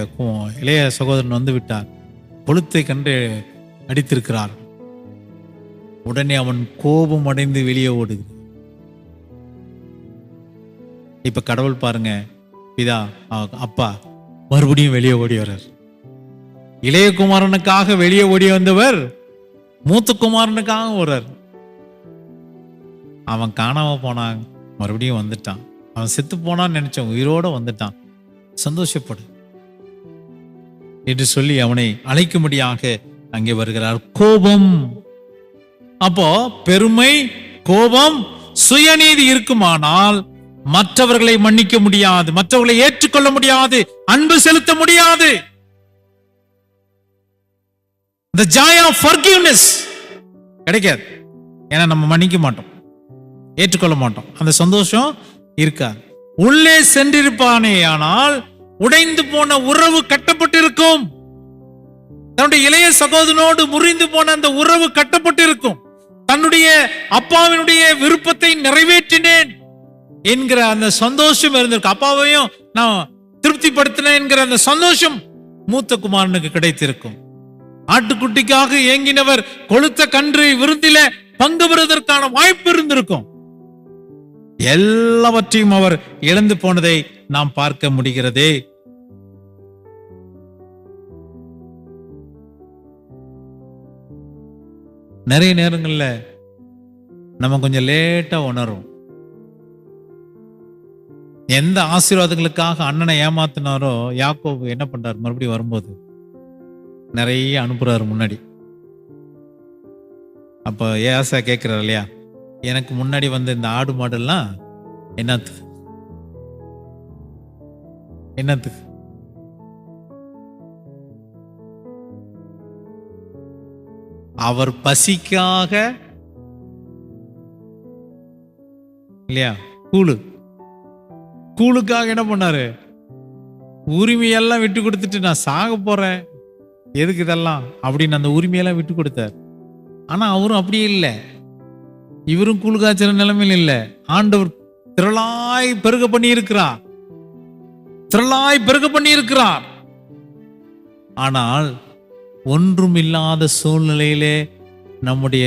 இளைய சகோதரன் வந்து விட்டார், கொளுத்தை கண்டு அடித்திருக்கிறார். உடனே அவன் கோபம் அடைந்து வெளியே ஓடுது. இப்ப கடவுள் பாருங்க, பிதா அப்பா மறுபடியும் வெளியே ஓடி வர்றார். இளைய குமாரனுக்காக வெளியே ஓடி வந்தவர் மூத்த குமாரனுக்காக ஓடுறார். அவன் காணாம போனான், மறுபடியும் வந்துட்டான். அவன் செத்து போனான்னு நினைச்சவன் உயிரோட வந்துட்டான், சந்தோஷப்படு என்று சொல்லி அவனை அழைக்கும்படியாக அங்கே வருகிறார். கோபம். அப்போ பெருமை, கோபம், சுயநீதி இருக்குமானால் மற்றவர்களை மன்னிக்க முடியாது, மற்றவர்களை ஏற்றுக்கொள்ள முடியாது, அன்பு செலுத்த முடியாது. the joy of forgiveness கிடைக்காது. ஏன்னா நம்ம மன்னிக்க மாட்டோம், ஏற்றுக்கொள்ள மாட்டோம், அந்த சந்தோஷம் இருக்காது. உள்ளே சென்றிருப்பானே ஆனால் உடைந்து போன உறவு கட்டப்பட்டிருக்கும். தன்னுடைய இளைய சகோதரனோடு முறிந்து போன அந்த உறவு கட்டப்பட்டிருக்கும். தன்னுடைய அப்பாவினுடைய விருப்பத்தை நிறைவேற்றினேன் என்கிற அந்த சந்தோஷம் இருந்திருக்கு. அப்பாவையும் நான் திருப்திப்படுத்தினேன் என்கிற அந்த சந்தோஷம் மூத்த குமாரனுக்கு கிடைத்திருக்கும். ஆட்டுக்குட்டிக்காக ஏங்கினவர் கொளுத்த கன்று விருந்தில பங்கு பெறுவதற்கான வாய்ப்பு இருந்திருக்கும். எல்லாவற்றையும் அவர் இழந்து போனதை நாம் பார்க்க முடிகிறதே. நிறைய நேரங்கள்ல நம்ம கொஞ்சம் லேட்டா உணரும். எந்த ஆசீர்வாதங்களுக்காக அண்ணனை ஏமாத்தினாரோ யாக்கோபு என்ன பண்றாரு, மறுபடியும் வரும்போது நிறைய அனுப்புறாரு முன்னாடி. அப்ப ஏசா கேட்கிறார் இல்லையா, எனக்கு முன்னாடி வந்த இந்த ஆடு மாடெல்லாம் என்னத்துக்கு என்னத்துக்கு? அவர் பசிக்காக இல்லையா, கூழுக்காக என்ன பண்ணாரு, உரிமையெல்லாம் விட்டு கொடுத்துட்டு நான் சாக போறேன், எதுக்கு இதெல்லாம் அப்படின்னு அந்த உரிமையெல்லாம் விட்டு கொடுத்தார். ஆனா அவரும் அப்படியே இல்லை, இவரும் கூழ் காய்ச்சற நிலைமையில் இல்லை. ஆண்டவர் திரளாய் பெருக பண்ணி இருக்கிறார். திரளாய் பெருக பண்ணி இருக்கிறார். ஆனால் ஒன்றும் இல்லாத சூழ்நிலையிலே நம்முடைய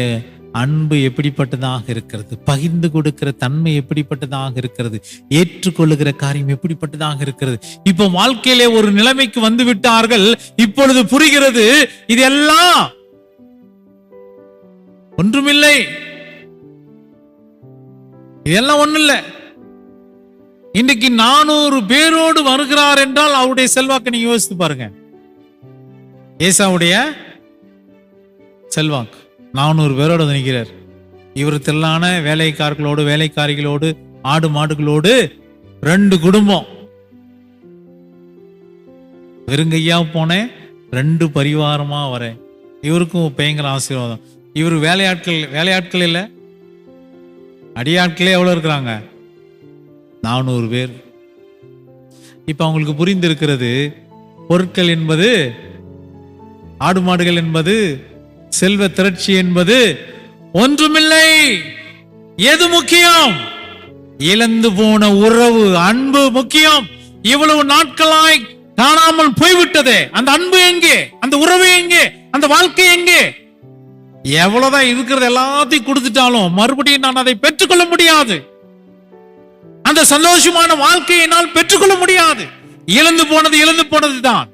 அன்பு எப்படிப்பட்டதாக இருக்கிறது, பகிர்ந்து கொடுக்கிற தன்மை எப்படிப்பட்டதாக இருக்கிறது, ஏற்றுக்கொள்ளுகிற காரியம் எப்படிப்பட்டதாக இருக்கிறது. இப்ப வாழ்க்கையிலே ஒரு நிலைமைக்கு வந்து விட்டார்கள். இப்பொழுது புரிகிறது, இதெல்லாம் ஒன்றுமில்லை, இதெல்லாம் ஒண்ணு இல்லை. இன்றைக்கு 400 பேரோடு வருகிறார் என்றால் அவருடைய செல்வாக்கு நீங்க யோசித்து பாருங்க. ஏசாவுடைய செல்வாக்கு 400 பேரோடு நிற்கிறார். இவர் திரளான வேலைக்காரர்களோடு வேலைக்காரிகளோடு ஆடு மாடுகளோடு 2 குடும்பம். வெறுங்கையா போனேன், 2 பரிவாரமா வரேன். இவருக்கும் பயங்கர ஆசீர்வாதம். இவர் வேலையாட்கள் இல்லை, அடியாட்களே எவ்வளவு இருக்கிறாங்க? 400 பேர். இப்ப அவங்களுக்கு புரிந்திருக்கிறது, பொருட்கள் என்பது, ஆடு மாடுகள் என்பது, செல்வ திரட்சி என்பது ஒன்றுமில்லை. எது முக்கியம்? இழந்து போன உறவு, அன்பு முக்கியம். இவ்வளவு நாட்களாய் காணாமல் போய்விட்டதே, அந்த அன்பு எங்கே? அந்த உறவு எங்கே? அந்த வாழ்க்கை எங்கே? எவ்வளவுதான் இருக்கிறது எல்லாத்தையும் கொடுத்துட்டாலும் மறுபடியும் நான் அதை பெற்றுக்கொள்ள முடியாது. அந்த சந்தோஷமான வாழ்க்கையை நான் பெற்றுக்கொள்ள முடியாது. இழந்து போனது தான்.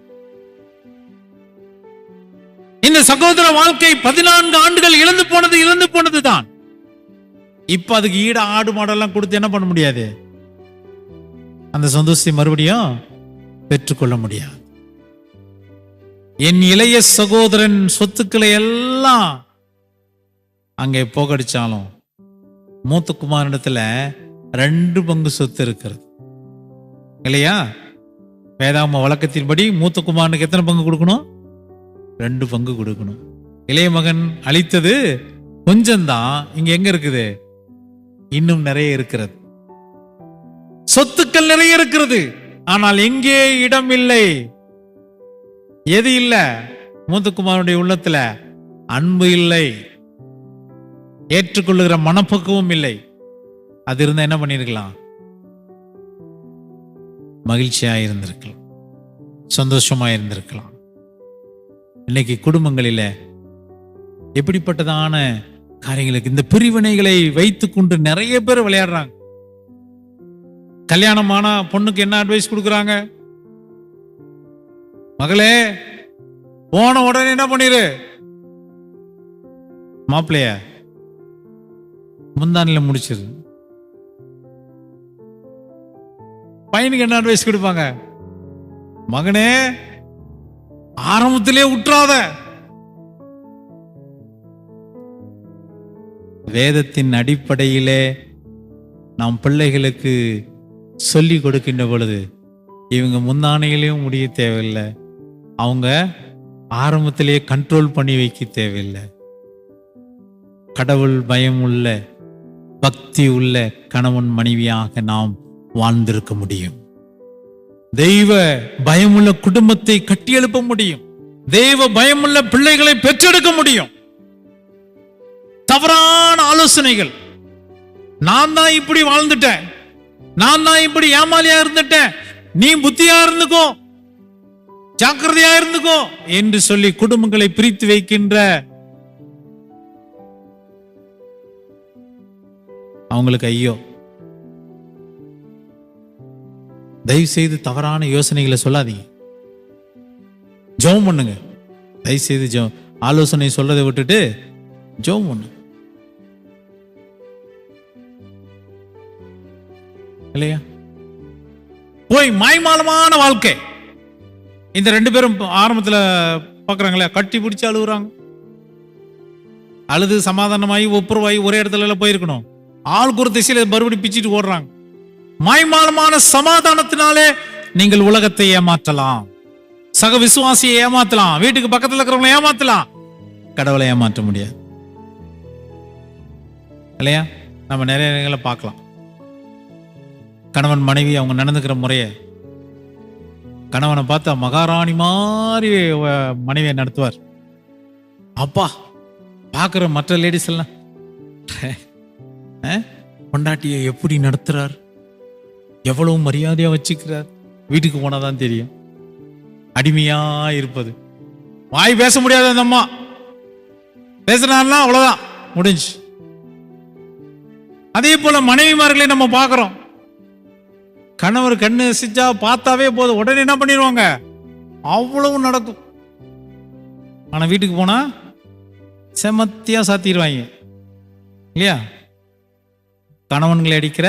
இந்த சகோதர வாழ்க்கை 14 ஆண்டுகள் இழந்து போனது தான். இப்ப அதுக்கு ஈட ஆடு மாடெல்லாம் கொடுத்து என்ன பண்ண முடியாது? அந்த சந்தோஷத்தை மறுபடியும் பெற்றுக்கொள்ள முடியாது. என் இளைய சகோதரன் சொத்துக்களை எல்லாம் அங்கே போகடிச்சாலும் மூத்த குமாரனிடத்துல 2 பங்கு சொத்து இருக்கிறது இல்லையா? வேதாம வழக்கத்தின்படி மூத்த குமாரனுக்கு எத்தனை பங்கு கொடுக்கணும்? 2 பங்கு கொடுக்கணும். இளைய மகன் அளித்தது கொஞ்சம்தான். இங்க எங்க இருக்குது? இன்னும் நிறைய இருக்கிறது. சொத்துக்கள் நிறைய இருக்கிறது, ஆனால் எங்கே இடம் இல்லை. எது இல்லை? மூத்த குமாரனுடைய உள்ளத்துல அன்பு இல்லை, ஏற்றுக்கொள்ளுகிற மனப்பக்குவம் இல்லை. அது இருந்தா என்ன பண்ணிருக்கலாம்? மகிழ்ச்சியா இருந்திருக்கலாம், சந்தோஷமா இருந்திருக்கலாம். இன்னைக்கு குடும்பங்களில எப்படிப்பட்டதான காரியங்களுக்கு இந்த பிரிவினைகளை வைத்துக் கொண்டு நிறைய பேர் விளையாடுறாங்க. கல்யாணமான பொண்ணுக்கு என்ன அட்வைஸ் கொடுக்குறாங்க? மகளே, போன உடனே என்ன பண்ணிரு, மாப்பிள்ளைய முந்தானில முடிச்சிரு. பையனுக்கு என்ன அட்வைஸ் கொடுப்பாங்க? மகனே, ஆரம்பத்திலே உற்றாத. வேதத்தின் அடிப்படையிலே நாம் பிள்ளைகளுக்கு சொல்லி கொடுக்கின்ற பொழுது இவங்க முந்தானையிலையும் முடிய தேவையில்லை, அவங்க ஆரம்பத்திலேயே கண்ட்ரோல் பண்ணி வைக்க தேவையில்லை. கடவுள் பயம் உள்ள, பக்தி உள்ள கணவன் மனைவியாக நாம் வாழ்ந்திருக்க முடியும். தெய்வ பயமுள்ள குடும்பத்தை கட்டியெழுப்ப முடியும். தெய்வ பயமுள்ள பிள்ளைகளை பெற்றெடுக்க முடியும். தவறான ஆலோசனைகள், நான் தான் இப்படி வாழ்ந்துட்டேன், நான் தான் இப்படி ஏமாலியா இருந்துட்டேன், நீ புத்தியா இருந்துக்கோ, ஜாக்கிரதையா இருந்துக்கோ என்று சொல்லி குடும்பங்களை பிரித்து வைக்கின்ற அவங்களுக்கு ஐயோ. தயவு செய்து தவறான யோசனைகளை சொல்லாதீங்க. ஜெபம் பண்ணுங்க. தயவு செய்து ஆலோசனை சொல்றதை விட்டுட்டு ஜெபம் பண்ணு இல்லையா? போய் மாய்மாலமான வாழ்க்கை. இந்த 2 பேரும் ஆரம்பத்துல பாக்குறாங்களே, கட்டி பிடிச்சு அழுகுறாங்க. அழுது சமாதானமாயி ஒப்புரவாயி ஒரே இடத்துல போயிருக்கணும். ஆளுக்கு ஒரு திசையில மறுபடியும் பிச்சுட்டு ஓடுறாங்க. மாய்மாலமான சமாதானத்தினாலே நீங்கள் உலகத்தை ஏமாற்றலாம், சக விசுவாசியை ஏமாற்றலாம், வீட்டுக்கு பக்கத்துல இருக்கிறவங்களை ஏமாற்றலாம், கடவுளை ஏமாற்ற முடியாது இல்லையா? நம்ம நிறைய இடங்களை பார்க்கலாம். கணவன் மனைவி அவங்க நடந்துக்கிற முறைய, கணவனை பார்த்தா மகாராணி மாதிரி மனைவியை நடத்துவார். அப்பா பார்க்குற மற்ற லேடிஸ் எல்லாம் பொண்டாட்டியை எப்படி நடத்துறார், எவ்வளவு மரியாதையா வச்சுக்கிறார், வீட்டுக்கு போனாதான் தெரியும். அடிமையா இருப்பது. வாய் பேச முடியாத அந்த அம்மா பேசுறாருன்னா அவ்வளவுதான், முடிஞ்சு. அதே போல மனைவிமார்களை நம்ம பார்க்கிறோம். கணவர் கண்ணு சிச்சா பார்த்தாவே போதும், உடனே என்ன பண்ணிடுவாங்க, அவ்வளவு நடக்கும். ஆனா வீட்டுக்கு போனா செமத்தியா சாத்திடுவாங்க இல்லையா? கணவன்களை அடிக்கிற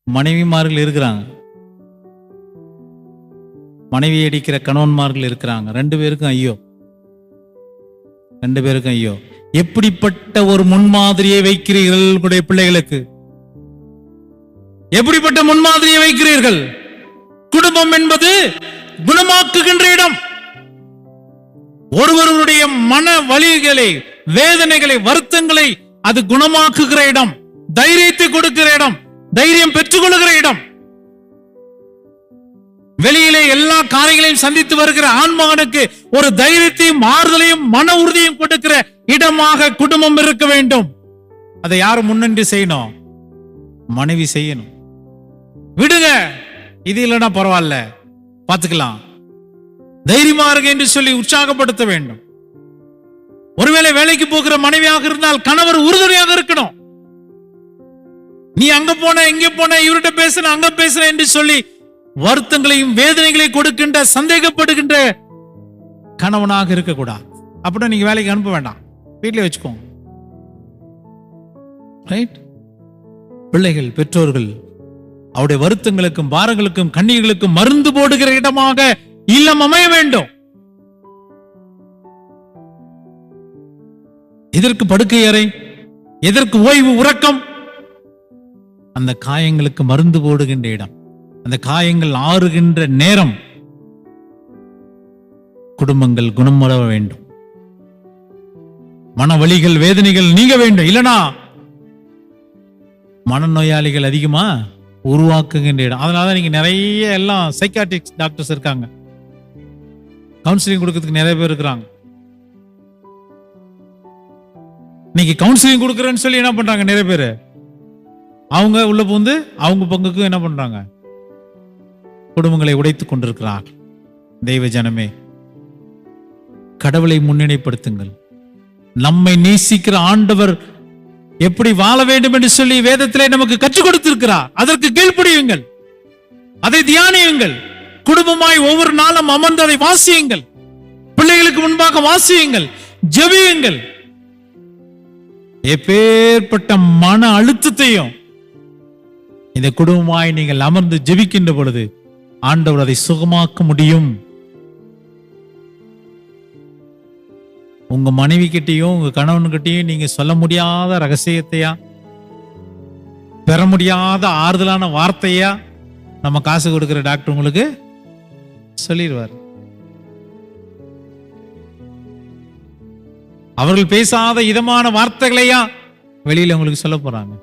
மனைவிமார்கள் இருக்கிறாங்க, மனைவி அடிக்கிற கணவன்மார்கள் இருக்கிறாங்க. 2 பேருக்கும் ஐயோ, 2 பேருக்கும் ஐயோ. எப்படிப்பட்ட ஒரு முன்மாதிரியை வைக்கிறீர்கள் உங்களுடைய பிள்ளைகளுக்கு? எப்படிப்பட்ட முன்மாதிரியை வைக்கிறீர்கள்? குடும்பம் என்பது குணமாக்குகின்ற இடம். ஒருவருடைய மன வலிகளை, வேதனைகளை, வருத்தங்களை அது குணமாக்குகிற இடம், தைரியத்தை கொடுக்கிற இடம், தைரியம் பெற்றுக்கொள்கிற இடம். வெளியிலே எல்லா காரியங்களையும் சந்தித்து வருகிற ஆண்மகனுக்கு ஒரு தைரியத்தையும் ஆறுதலையும் மன உறுதியும் கொடுக்கிற இடமாக குடும்பம் இருக்க வேண்டும். அதை யாரும் முன்னின்று செய்யணும்? மனைவி செய்யணும். விடுங்க, இது இல்லைன்னா பரவாயில்ல, பார்த்துக்கலாம், தைரியமா இருங்க என்று சொல்லி உற்சாகப்படுத்த வேண்டும். ஒருவேளை வேலைக்கு போகிற மனைவியாக இருந்தால் கணவர் உறுதுணையாக இருக்கணும். நீ அங்க போன, இங்க போன, இவர்கிட்ட பேசுன, அங்க பேசுன என்று சொல்லி வருத்தங்களையும் வேதனைகளையும் கொடுக்கின்ற, சந்தேகப்படுகின்ற கணவனாக இருக்கக்கூடாது. அப்படின்னா நீங்க வேலைக்கு அனுப்ப வேண்டாம், வீட்டிலே வச்சுக்கோங்க. ரைட்? பிள்ளைகள், பெற்றோர்கள் அவருடைய வருத்தங்களுக்கும் பாரங்களுக்கும் கண்ணீர்களுக்கும் மருந்து போடுகிற இடமாக இல்லம் அமைய வேண்டும். எதற்கு படுக்கை அறை, எதற்கு ஓய்வு, உறக்கம்? அந்த காயங்களுக்கு மருந்து போடுகின்ற இடம், அந்த காயங்கள் ஆறுகின்ற நேரம். குடும்பங்கள் குணமட வேண்டும், மனவலிகள், வேதனைகள் நீங்க வேண்டும். இல்லனா மனநோயாளிகள் அதிகமா உருவாக்குகின்ற இடம். அதனாலதான் நீங்க நிறைய எல்லாம் சைக்காட்ரிஸ்ட் டாக்டர்ஸ் இருக்காங்க, கவுன்சிலிங் கொடுக்கிறதுக்கு நிறைய பேர் இருக்கிறாங்க. இன்னைக்கு கவுன்சிலிங் கொடுக்கறேன்னு சொல்லி என்ன பண்றாங்க நிறைய பேர், அவங்க உள்ள புகுந்து அவங்க பங்குக்கு என்ன பண்றாங்க, குடும்பங்களை உடைத்துக் கொண்டிருக்கிறார்கள். தெய்வ ஜனமே, கடவுளை முன்னிலைப்படுத்துங்கள். நம்மை நேசிக்கிற ஆண்டவர் எப்படி வாழ வேண்டும் என்று சொல்லி வேதத்திலே நமக்கு கற்றுக் கொடுத்திருக்கிறார். அதற்கு கீழ்ப்படியுங்கள், அதை தியானியுங்கள். குடும்பமாய் ஒவ்வொரு நாளும் அமர்ந்து அதை வாசியுங்கள், பிள்ளைகளுக்கு முன்பாக வாசியுங்கள், ஜெபியுங்கள். எப்பேற்பட்ட மன அழுத்தத்தையும் இந்த குடும்பமாய் நீங்கள் அமர்ந்து ஜெபிக்கின்ற பொழுது ஆண்டவர் அதை சுகமாக்க முடியும். உங்க மனைவி கிட்டையும் உங்க கணவன் கிட்டையும் நீங்க சொல்ல முடியாத ரகசியத்தையா, பெற முடியாத ஆறுதலான வார்த்தையா நம்ம காசு கொடுக்கிற டாக்டர் உங்களுக்கு சொல்லிடுவார். அவர்கள் பேசாத இதமான வார்த்தைகளையா வெளியில உங்களுக்கு சொல்ல போறாங்க.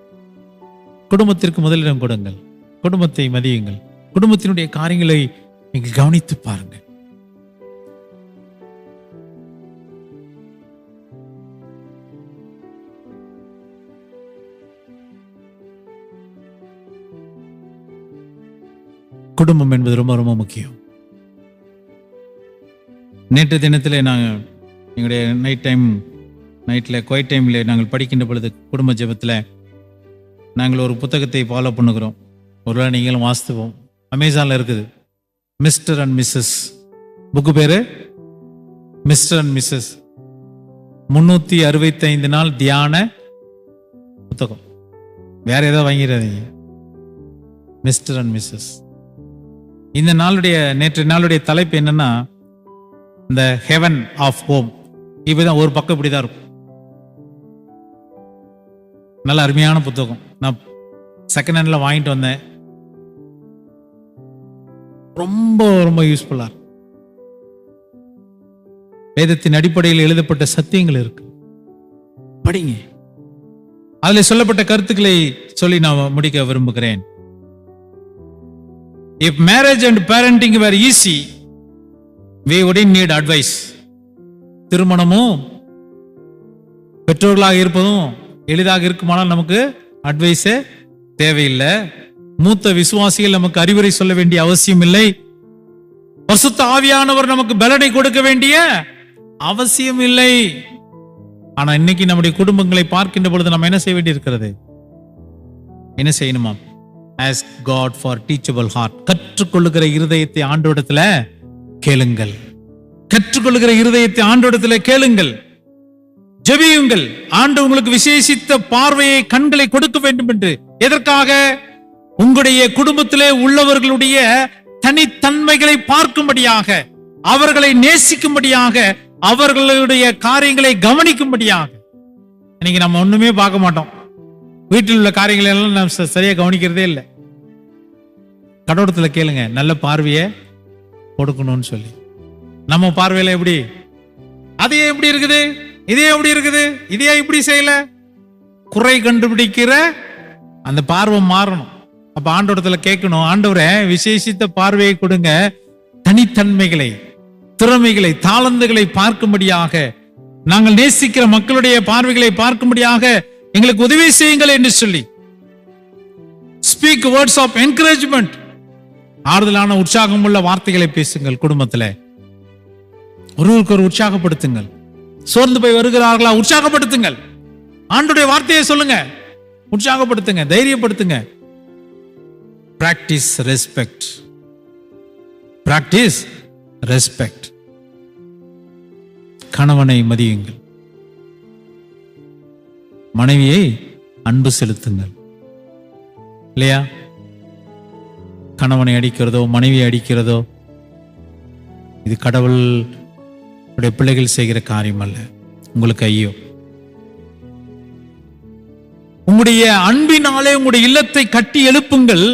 குடும்பத்திற்கு முதலிடம் கொடுங்கள், குடும்பத்தை மதியுங்கள், குடும்பத்தினுடைய காரியங்களை நீங்கள் கவனித்து பாருங்கள். குடும்பம் என்பது ரொம்ப ரொம்ப முக்கியம். நேற்று தினத்திலே நாங்கள் எங்களுடைய நைட்டில் குவைட் டைமில் நாங்கள் படிக்கின்ற பொழுது குடும்ப ஜெபத்தில் நாங்கள் ஒரு புத்தகத்தை ஃபாலோ பண்ணுகிறோம். ஒருவேளை நீங்களும் வாசித்துவோம், அமேசானில் இருக்குது. மிஸ்டர் அண்ட் மிஸ்ஸஸ் புக்கு பேரு மிஸ்டர் அண்ட் மிஸ்ஸஸ் 365 நாள் தியான புத்தகம். வேற ஏதாவது வாங்கிடாதீங்க, மிஸ்டர் அண்ட் மிஸ்ஸஸ். இந்த நாளுடைய நேற்று நாளுடைய தலைப்பு என்னன்னா, இந்த ஹெவன் ஆஃப் ஹோம். இப்பதான் ஒரு பக்கம் இப்படிதான் இருக்கும். நல்ல அருமையான புத்தகம். நான் செகண்ட் ஹேண்ட்ல வாங்கிட்டு வந்தேன். ரொம்ப ரொம்ப யூஸ்ஃபுல்லா இருக்கு. வேதத்தின் அடிப்படையில் எழுதப்பட்ட சத்தியங்கள் இருக்கு, படிங்க. அதுல சொல்லப்பட்ட கருத்துக்களை சொல்லி நான் முடிக்க விரும்புகிறேன். If marriage and parenting were easy, we wouldn't need advice. திருமணமும் பெற்றோர்களாக இருப்பதும் எளிதாக இருக்குமானால் நமக்கு அட்வைஸே தேவையில்லை. மூத்த விசுவாசிகள் நமக்கு அறிவுரை சொல்ல வேண்டிய அவசியம் இல்லை. பரிசுத்த ஆவியானவர் நமக்கு பலனை கொடுக்க வேண்டிய அவசியம் இல்லை. ஆனா இன்னைக்கு நம்முடைய குடும்பங்களை பார்க்கின்ற பொழுது நம்ம என்ன செய்ய வேண்டி இருக்கிறது? என்ன செய்யணுமா? Ask God for teachable heart. கற்றுக்கொள்ளுகிற இருதயத்தை ஆண்டவரிடத்துல கேளுங்கள். கற்றுக்கொள்ளுகிற இருதயத்தை ஆண்டவரிடத்துல கேளுங்கள், ஜெபியுங்கள். ஆண்டு உங்களுக்கு விசேஷித்த பார்வையை, கண்களை கொடுக்க வேண்டும் என்று. எதற்காக? உங்களுடைய குடும்பத்திலே உள்ளவர்களுடைய தனித்தன்மைகளை பார்க்கும்படியாக, அவர்களை நேசிக்கும்படியாக, அவர்களுடைய காரியங்களை கவனிக்கும்படியாக. இன்னைக்கு நம்ம ஒண்ணுமே பார்க்க மாட்டோம். வீட்டில் உள்ள காரியங்களை எல்லாம் நம்ம சரியா கவனிக்கிறதே இல்லை. கடவுளத்துல கேளுங்க, நல்ல பார்வையை கொடுக்கணும்னு சொல்லி. நம்ம பார்வையில எப்படி? அதே எப்படி இருக்குது, இதே எப்படி இருக்குது, இதே இப்படி செய்யல, குறை கண்டுபிடிக்கிற அந்த பார்வை மாறணும். அப்ப ஆண்டவரத்துல கேட்கணும், ஆண்டவரே விசேஷித்த பார்வையை கொடுங்க, தனித்தன்மைகளை, திறமைகளை, தாளந்துகளை பார்க்கும்படியாக, நாங்கள் நேசிக்கிற மக்களுடைய பார்வைகளை பார்க்கும்படியாக எங்களுக்கு உதவி செய்யுங்கள் என்று சொல்லி ஸ்பீக் வேர்ட்ஸ் ஆஃப் என்கரேஜ்மெண்ட். ஆறுதலான உற்சாகம் உள்ள வார்த்தைகளை பேசுங்கள். குடும்பத்தில் ஒருவருக்கு ஒரு உற்சாகப்படுத்துங்கள். சோர்ந்து போய் வருகிறார்களா? உற்சாகப்படுத்துங்கள். ஆண்டுடைய வார்த்தையை சொல்லுங்க, உற்சாகப்படுத்துங்க, தைரியப்படுத்துங்க. Practice respect. Practice respect. கணவனை மதியுங்கள், மனைவியை அன்பு செலுத்துங்கள். இல்லையா? கணவனை அடிக்கிறதோ மனைவியை அடிக்கிறதோ இது கடவுள் பிள்ளைகள் செய்கிற காரியம் அல்ல. உங்களுக்கு ஐயோ. உங்களுடைய அன்பினாலே உங்களுடைய இல்லத்தை கட்டி எழுப்புங்கள்.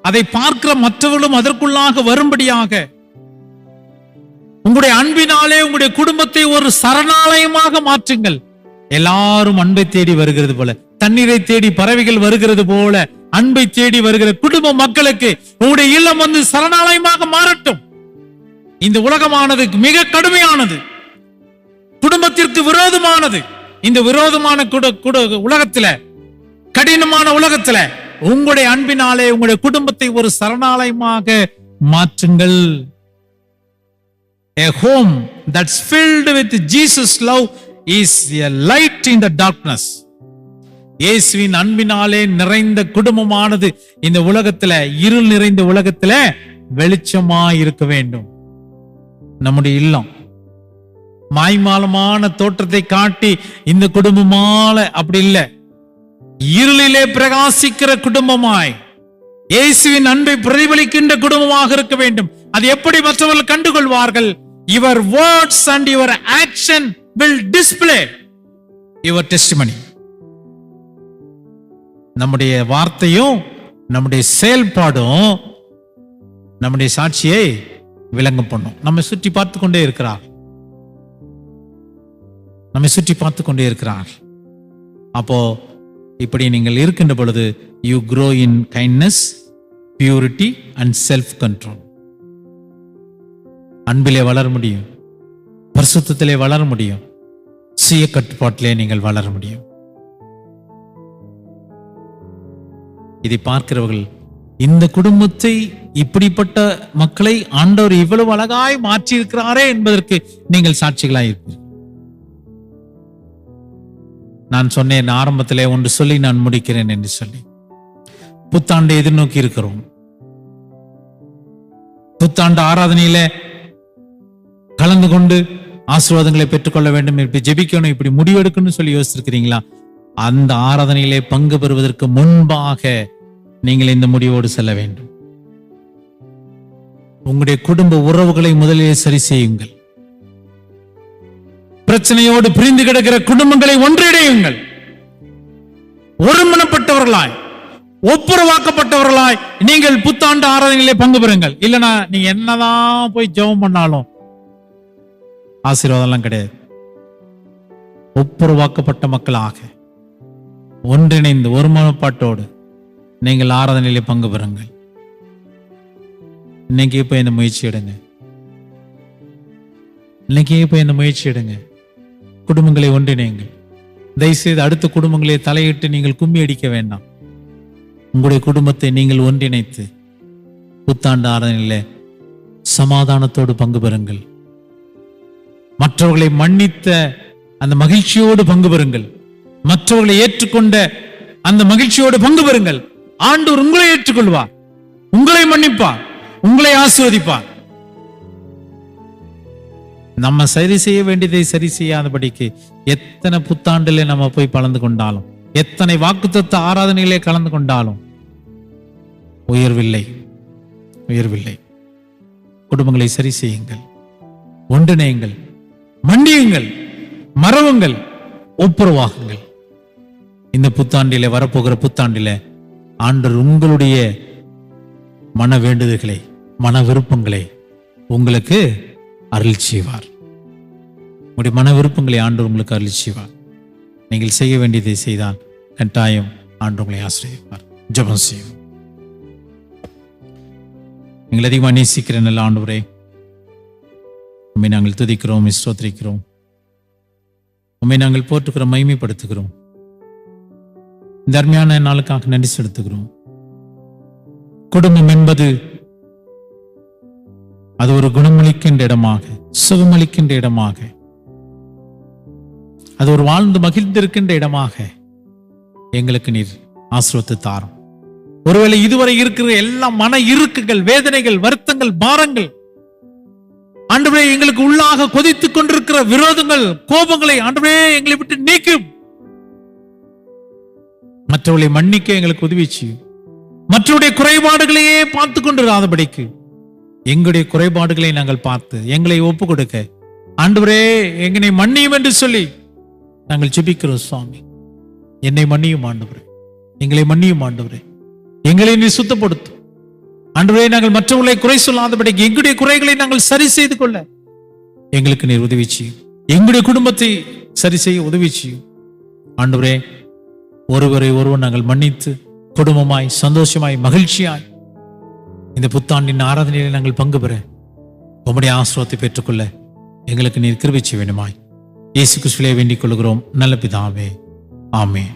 அதை பார்க்கிற மற்றவர்களும் அதற்குள்ளாக வரும்படியாக. உங்களுடைய அன்பினாலே உங்களுடைய குடும்பத்தை ஒரு சரணாலயமாக மாற்றுங்கள். எல்லாரும் அன்பை தேடி வருகிறது போல, தண்ணீரை தேடி பறவைகள் வருகிறது போல, அன்பை தேடி வருகிற குடும்ப மக்களுக்கு உங்களுடைய இல்லம் வந்து சரணாலயமாக மாறட்டும். இந்த உலகமானது மிக கடுமையானது, குடும்பத்திற்கு விரோதமானது. இந்த விரோதமான உலகத்துல, கடினமான உலகத்துல உங்களுடைய அன்பினாலே உங்களுடைய குடும்பத்தை ஒரு சரணாலயமாக மாற்றுங்கள். A home that's filled with Jesus' love is a light in the darkness. இயேசுவின் அன்பினாலே நிறைந்த குடும்பமானது இந்த உலகத்துல, இருள் நிறைந்த உலகத்துல வெளிச்சமாய் இருக்க வேண்டும். நம்முடைய இல்லம் மாய்மாலமான தோற்றத்தை காட்டி இந்த குடும்பமால அப்படி இல்லை, இருளிலே பிரகாசிக்கிற குடும்பமாய் இயேசுவின் அன்பை பிரதிபலிக்கின்ற குடும்பமாக இருக்க வேண்டும். அது எப்படி மற்றவர்கள் கண்டுகொள்வார்கள்? Your words and your action will display your testimony. நம்முடைய வார்த்தையும் நம்முடைய செயல்பாடும் நம்முடைய சாட்சியை விளங்க பண்ணும். நம்ம சுற்றி பார்த்து கொண்டே இருக்கிறார், நம்மை சுற்றி பார்த்து கொண்டே இருக்கிறார். அப்போ இப்படி நீங்கள் இருக்கின்ற பொழுது you grow in kindness, purity and self control. அன்பிலே வளர முடியும், பரிசுத்தத்திலே வளர முடியும், சுய கட்டுப்பாட்டிலே நீங்கள் வளர முடியும். இதை பார்க்கிறவர்கள், இந்த குடும்பத்தை, இப்படிப்பட்ட மக்களை ஆண்டவர் இவ்வளவு அழகாய் மாற்றி இருக்கிறாரே என்பதற்கு நீங்கள் சாட்சிகளாய் இருப்பீர்கள். நான் சொன்னேன் ஆரம்பத்திலே ஒன்று சொல்லி நான் முடிக்கிறேன் என்று சொல்லி. புத்தாண்டை எதிர்நோக்கி இருக்கிறோம். புத்தாண்டு ஆராதனையில கலந்து கொண்டு ஆசீர்வாதங்களை பெற்றுக்கொள்ள வேண்டும், இப்படி ஜெபிக்கணும், இப்படி முடிவெடுக்கணும்னு சொல்லி யோசிச்சிருக்கிறீங்களா? அந்த ஆராதனையிலே பங்கு பெறுவதற்கு முன்பாக நீங்கள் இந்த முடிவோடு செல்ல வேண்டும். உங்களுடைய குடும்ப உறவுகளை முதலிலே சரி செய்யுங்கள். பிரச்சனையோடு பிரிந்து கிடக்கிற குடும்பங்களை ஒன்றிணையுங்கள். ஒருமனப்பட்டவர்களாய், ஒப்புரவாக்கப்பட்டவர்களாய் நீங்கள் புத்தாண்டு ஆராதனையிலே பங்கு பெறுங்கள். இல்லைன்னா நீங்க என்னதான் போய் ஜெபம் பண்ணாலும் ஆசீர்வாதம் எல்லாம் கிடையாது. ஒப்புரவாக்கப்பட்ட மக்களாக ஒன்றிணைந்து ஒருமனப்பாட்டோடு நீங்கள் ஆராதனையிலே பங்கு பெறுங்கள். இன்னைக்கே போய் இந்த முயற்சி எடுங்க. இன்னைக்கே போய் இந்த முயற்சி எடுங்க. குடும்பங்களை ஒன்றிணையுங்கள். தயவுசெய்து அடுத்த குடும்பங்களை தலையிட்டு நீங்கள் கும்மி அடிக்க வேண்டாம். உங்களுடைய குடும்பத்தை நீங்கள் ஒன்றிணைத்து புத்தாண்டு ஆராதனையிலே சமாதானத்தோடு பங்கு பெறுங்கள். மற்றவர்களை மன்னித்த அந்த மகிழ்ச்சியோடு பங்கு பெறுங்கள். மற்றவர்களை ஏற்றுக்கொண்ட அந்த மகிழ்ச்சியோடு பங்கு பெறுங்கள். ஆண்டவர் உங்களை ஏற்றுக்கொள்வார், உங்களை மன்னிப்பார், உங்களை ஆசீர்வதிப்பார். நம்ம சரி செய்ய வேண்டியதை சரி செய்யாதபடிக்கு எத்தனை புத்தாண்டிலே நம்ம போய் கலந்து கொண்டாலும், எத்தனை வாக்குத்தத்த ஆராதனையிலே கலந்து கொண்டாலும் உயர்வில்லை, உயர்வில்லை. குடும்பங்களை சரி செய்யுங்கள், ஒன்றிணையுங்கள், மன்னியுங்கள், மறவுங்கள், ஒப்புரவாகுங்கள். இந்த புத்தாண்டிலே, வரப்போகிற புத்தாண்டிலே ஆண்டவர் உங்களுடைய மன வேண்டுதல்களை, மன விருப்பங்களை உங்களுக்கு அருள் செய்வார். உங்களுடைய மன விருப்பங்களை ஆண்டவர் உங்களுக்கு அருள் செய்வார். நீங்கள் செய்ய வேண்டியதை செய்தால் கட்டாயம் ஆண்டவர் உங்களை ஆசீர்வதிப்பார். ஜெபம் செய்வோம். நீங்கள் அதிகமாக நேசிக்கிற நல்ல ஆண்டவரே, உம்மை நாங்கள் துதிக்கிறோம், ஸ்தோத்திரிக்கிறோம். உம்மை நாங்கள் போற்றுகிறோம், மகிமைப்படுத்துகிறோம். இந்த அருமையான நாளுக்காக நன்றி செலுத்துகிறோம். குடும்பம் என்பது அது ஒரு குணமளிக்கின்ற இடமாக, சுகமளிக்கின்ற இடமாக, அது ஒரு வாழ்ந்து மகிழ்ந்திருக்கின்ற இடமாக எங்களுக்கு நீர் ஆசீர்வதித்து தாரும். ஒருவேளை இதுவரை இருக்கிற எல்லா மன இறுக்குகள், வேதனைகள், வருத்தங்கள், பாரங்கள், ஆண்டவரே எங்களுக்கு உள்ளாக கொதித்துக் கொண்டிருக்கிற விரோதங்கள், கோபங்களை ஆண்டவரே எங்களை விட்டு நீக்கும். மற்றவர்களை மன்னிக்க எங்களுக்கு உதவி செய்யும். மற்றவருடைய குறைபாடுகளையே பார்த்து கொண்டிராதபடிக்கு எங்களுடைய குறைபாடுகளை நாங்கள் பார்த்து எங்களை ஒப்பு கொடுக்க ஆண்டவரே எங்களை மன்னியும் என்று சொல்லி நாங்கள் ஜெபிக்கிறோம். சுவாமி, என்னை மன்னியும் ஆண்டவரே, எங்களை மன்னியும் ஆண்டவரே, எங்களை நீ சுத்தப்படுத்தும் ஆண்டவரே. நாங்கள் மற்றவர்களை குறை சொல்லாதபடிக்கு எங்களுடைய குறைகளை நாங்கள் சரி செய்து கொள்ள எங்களுக்கு நீர் உதவி செய்யும். எங்களுடைய குடும்பத்தை சரி செய்ய உதவி செய்யும் ஆண்டவரே. ஒருவரை ஒருவர் நாங்கள் மன்னித்து குடும்பமாய், சந்தோஷமாய், மகிழ்ச்சியாய் இந்த புத்தாண்டின் ஆராதனையில் நாங்கள் பங்கு பெற உம்முடைய ஆசீர்வாதத்தை பெற்றுக்கொள்ள எங்களுக்கு நீர் கிருபை செய்ய வேண்டுமாய் இயேசு கிறிஸ்துவிலே வேண்டிக் கொள்கிறோம் நல்ல பிதாவே, ஆமென்.